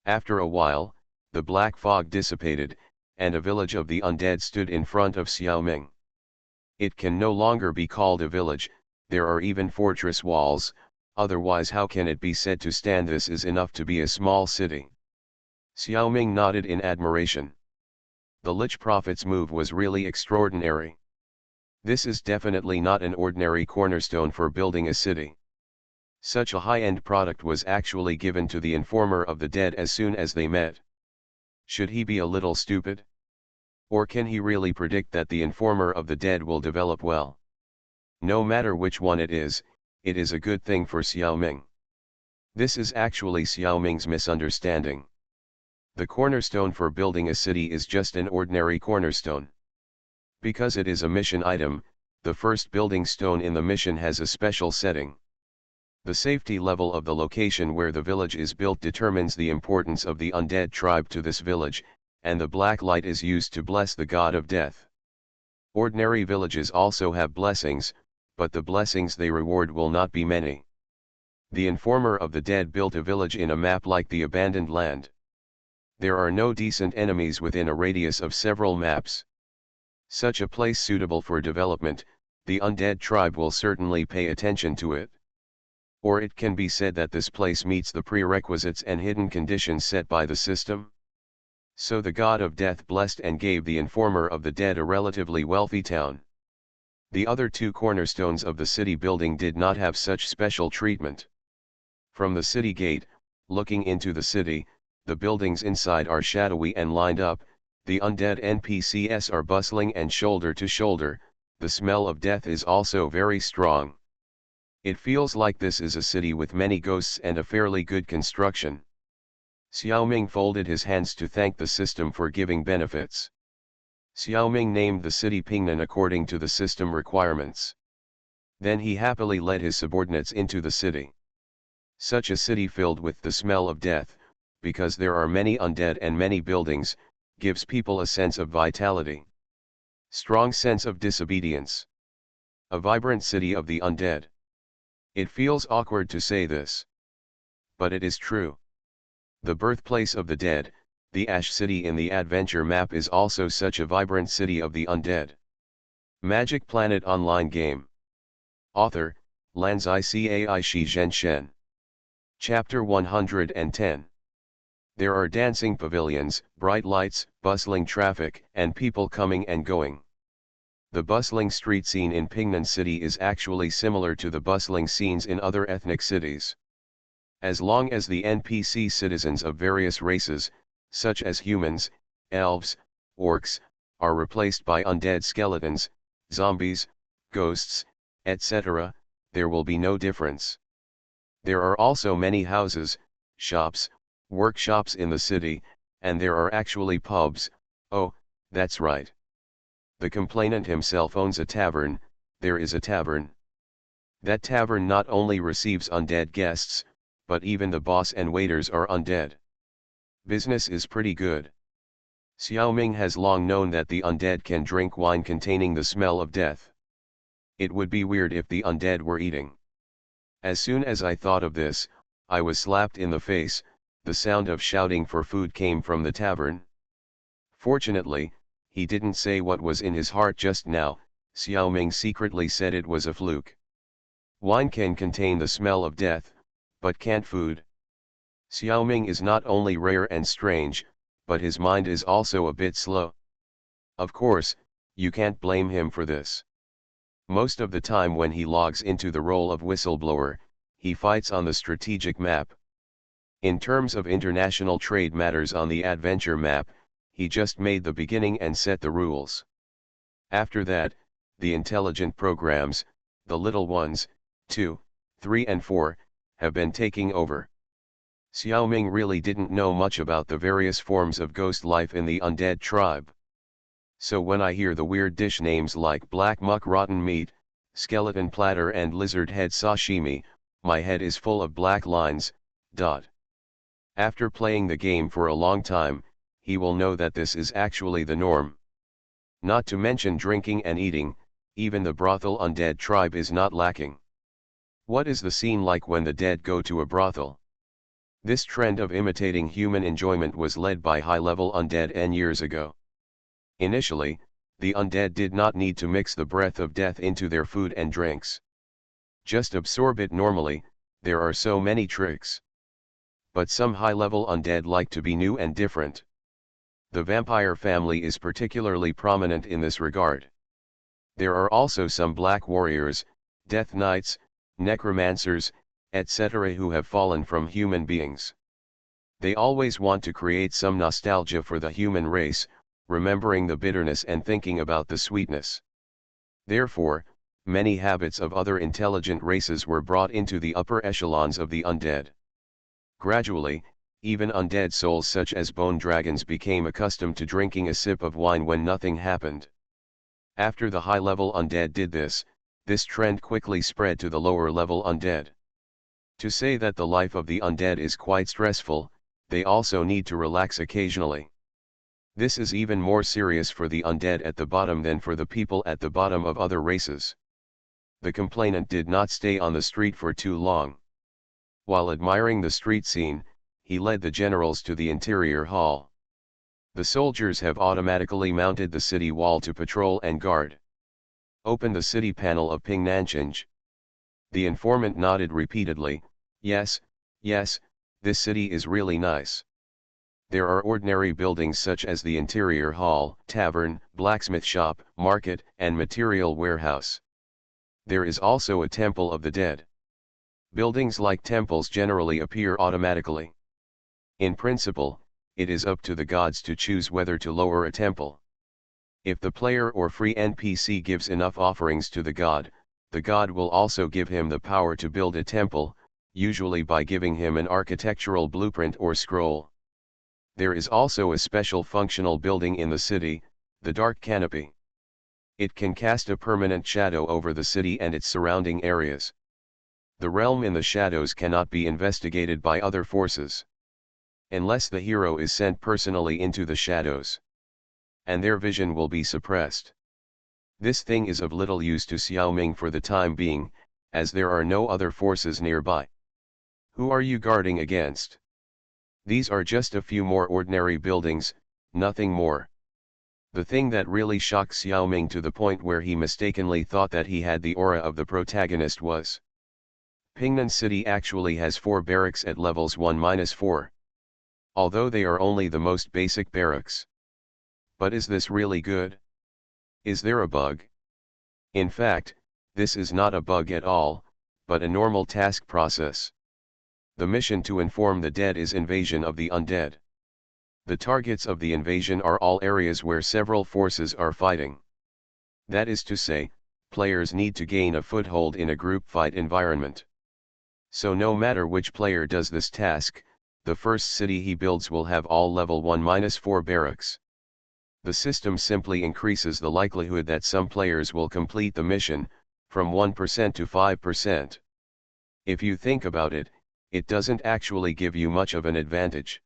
After a while, the black fog dissipated, and a village of the undead stood in front of Xiaoming. It can no longer be called a village, there are even fortress walls, otherwise how can it be said to stand? This is enough to be a small city. Xiaoming nodded in admiration. The Lich Prophet's move was really extraordinary. This is definitely not an ordinary cornerstone for building a city. Such a high-end product was actually given to the informer of the dead as soon as they met. Should he be a little stupid? Or can he really predict that the informer of the dead will develop well? No matter which one it is a good thing for Xiaoming. This is actually Xiaoming's misunderstanding. The cornerstone for building a city is just an ordinary cornerstone. Because it is a mission item, the first building stone in the mission has a special setting. The safety level of the location where the village is built determines the importance of the undead tribe to this village, and the black light is used to bless the god of death. Ordinary villages also have blessings, but the blessings they reward will not be many. The informer of the dead built a village in a map like the abandoned land. There are no decent enemies within a radius of several maps. Such a place suitable for development, the undead tribe will certainly pay attention to it. Or it can be said that this place meets the prerequisites and hidden conditions set by the system. So the god of death blessed and gave the informer of the dead a relatively wealthy town. The other two cornerstones of the city building did not have such special treatment. From the city gate, looking into the city, the buildings inside are shadowy and lined up, the undead NPCs are bustling and shoulder to shoulder, the smell of death is also very strong. It feels like this is a city with many ghosts and a fairly good construction. Xiaoming folded his hands to thank the system for giving benefits. Xiaoming named the city Pingnan according to the system requirements. Then he happily led his subordinates into the city. Such a city filled with the smell of death, because there are many undead and many buildings, gives people a sense of vitality. Strong sense of disobedience. A vibrant city of the undead. It feels awkward to say this. But it is true. The birthplace of the dead, the Ash City in the adventure map is also such a vibrant city of the undead. Magic Planet Online Game. Author, Lanzai Cai Shi Zhen Shen. Chapter 110. There are dancing pavilions, bright lights, bustling traffic, and people coming and going. The bustling street scene in Pingnan City is actually similar to the bustling scenes in other ethnic cities. As long as the NPC citizens of various races, such as humans, elves, orcs, are replaced by undead skeletons, zombies, ghosts, etc., there will be no difference. There are also many houses, shops, workshops in the city, and there are actually pubs. Oh, that's right. The complainant himself owns a tavern. There is a tavern. That tavern not only receives undead guests, but even the boss and waiters are undead. Business is pretty good. Xiaoming has long known that the undead can drink wine containing the smell of death. It would be weird if the undead were eating. As soon as I thought of this, I was slapped in the face. The sound of shouting for food came from the tavern. Fortunately, he didn't say what was in his heart just now. Xiaoming secretly said it was a fluke. Wine can contain the smell of death, but can't food. Xiaoming is not only rare and strange, but his mind is also a bit slow. Of course, you can't blame him for this. Most of the time when he logs into the role of whistleblower, he fights on the strategic map. In terms of international trade matters on the adventure map, he just made the beginning and set the rules. After that, the intelligent programs, the little ones, 2, 3 and 4, have been taking over. Xiaoming really didn't know much about the various forms of ghost life in the undead tribe. So when I hear the weird dish names like black muck rotten meat, skeleton platter and lizard head sashimi, my head is full of black lines. After playing the game for a long time, he will know that this is actually the norm. Not to mention drinking and eating, even the brothel undead tribe is not lacking. What is the scene like when the dead go to a brothel? This trend of imitating human enjoyment was led by high-level undead N years ago. Initially, the undead did not need to mix the breath of death into their food and drinks. Just absorb it normally. There are so many tricks. But some high-level undead like to be new and different. The vampire family is particularly prominent in this regard. There are also some black warriors, death knights, necromancers, etc. who have fallen from human beings. They always want to create some nostalgia for the human race, remembering the bitterness and thinking about the sweetness. Therefore, many habits of other intelligent races were brought into the upper echelons of the undead. Gradually, even undead souls such as bone dragons became accustomed to drinking a sip of wine when nothing happened. After the high-level undead did this trend quickly spread to the lower-level undead. To say that the life of the undead is quite stressful, they also need to relax occasionally. This is even more serious for the undead at the bottom than for the people at the bottom of other races. The complainant did not stay on the street for too long. While admiring the street scene, he led the generals to the interior hall. The soldiers have automatically mounted the city wall to patrol and guard. Open the city panel of Pingnancheng. The informant nodded repeatedly. Yes, yes, this city is really nice. There are ordinary buildings such as the interior hall, tavern, blacksmith shop, market, and material warehouse. There is also a temple of the dead. Buildings like temples generally appear automatically. In principle, it is up to the gods to choose whether to lower a temple. If the player or free NPC gives enough offerings to the god will also give him the power to build a temple, usually by giving him an architectural blueprint or scroll. There is also a special functional building in the city, the Dark Canopy. It can cast a permanent shadow over the city and its surrounding areas. The realm in the shadows cannot be investigated by other forces, unless the hero is sent personally into the shadows, and their vision will be suppressed. This thing is of little use to Xiaoming for the time being, as there are no other forces nearby. Who are you guarding against? These are just a few more ordinary buildings, nothing more. The thing that really shocked Xiaoming to the point where he mistakenly thought that he had the aura of the protagonist was: Pingnan City actually has 4 barracks at levels 1-4. Although they are only the most basic barracks. But is this really good? Is there a bug? In fact, this is not a bug at all, but a normal task process. The mission to inform the dead is invasion of the undead. The targets of the invasion are all areas where several forces are fighting. That is to say, players need to gain a foothold in a group fight environment. So no matter which player does this task, the first city he builds will have all level 1-4 barracks. The system simply increases the likelihood that some players will complete the mission, from 1% to 5%. If you think about it, it doesn't actually give you much of an advantage.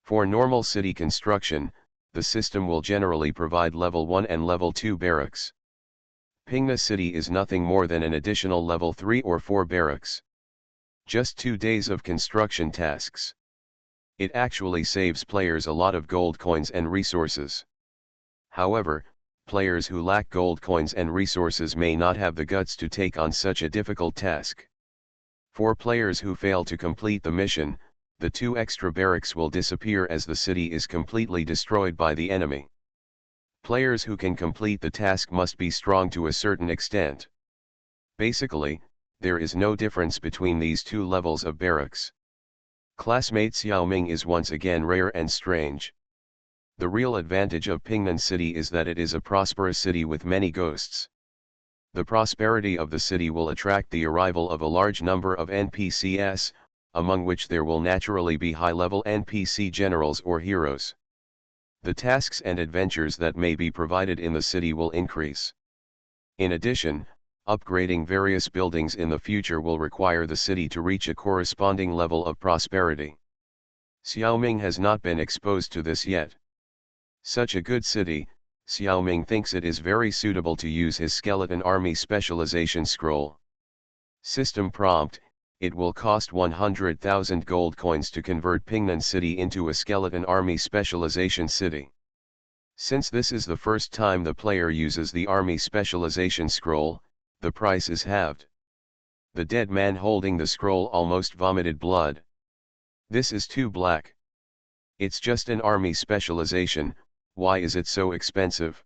For normal city construction, the system will generally provide level 1 and level 2 barracks. Pingna City is nothing more than an additional level 3 or 4 barracks. Just 2 days of construction tasks. It actually saves players a lot of gold coins and resources. However, players who lack gold coins and resources may not have the guts to take on such a difficult task. For players who fail to complete the mission, the 2 extra barracks will disappear as the city is completely destroyed by the enemy. Players who can complete the task must be strong to a certain extent. Basically, there is no difference between these 2 levels of barracks. Classmate Xiaoming is once again rare and strange. The real advantage of Pingnan City is that it is a prosperous city with many ghosts. The prosperity of the city will attract the arrival of a large number of NPCs, among which there will naturally be high-level NPC generals or heroes. The tasks and adventures that may be provided in the city will increase. In addition, upgrading various buildings in the future will require the city to reach a corresponding level of prosperity. Xiaoming has not been exposed to this yet. Such a good city, Xiaoming thinks it is very suitable to use his skeleton army specialization scroll. System prompt: it will cost 100,000 gold coins to convert Pingnan City into a skeleton army specialization city. Since this is the first time the player uses the army specialization scroll, the price is halved. The dead man holding the scroll almost vomited blood. This is too black. It's just an army specialization, why is it so expensive?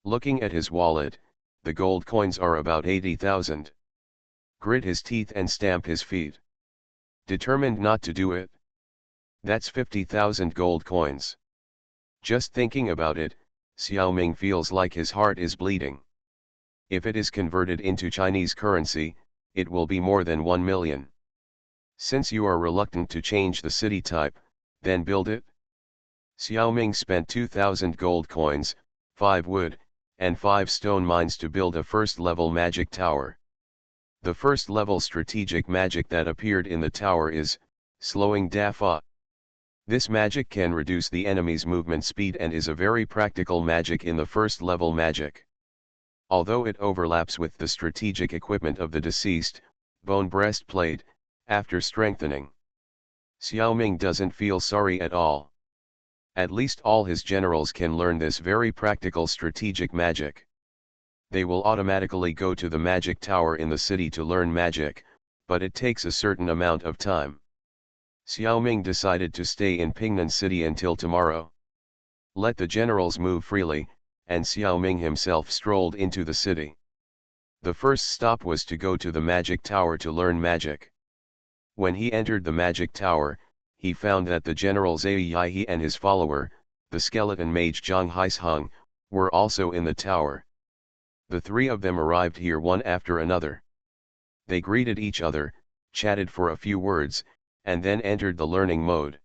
Looking at his wallet, the gold coins are about 80,000. Grit his teeth and stamp his feet. Determined not to do it. That's 50,000 gold coins. Just thinking about it, Xiaoming feels like his heart is bleeding. If it is converted into Chinese currency, it will be more than 1 million. Since you are reluctant to change the city type, then build it. Xiaoming spent 2,000 gold coins, 5 wood, and 5 stone mines to build a first-level magic tower. The first-level strategic magic that appeared in the tower is Slowing Dafa. This magic can reduce the enemy's movement speed and is a very practical magic in the first-level magic. Although it overlaps with the strategic equipment of the deceased, bone breastplate, after strengthening. Xiaoming doesn't feel sorry at all. At least all his generals can learn this very practical strategic magic. They will automatically go to the magic tower in the city to learn magic, but it takes a certain amount of time. Xiaoming decided to stay in Pingnan City until tomorrow. Let the generals move freely, and Xiaoming himself strolled into the city. The first stop was to go to the magic tower to learn magic. When he entered the magic tower, he found that the general Zai Yihe and his follower, the skeleton mage Zhang Haisheng, were also in the tower. The 3 of them arrived here one after another. They greeted each other, chatted for a few words, and then entered the learning mode.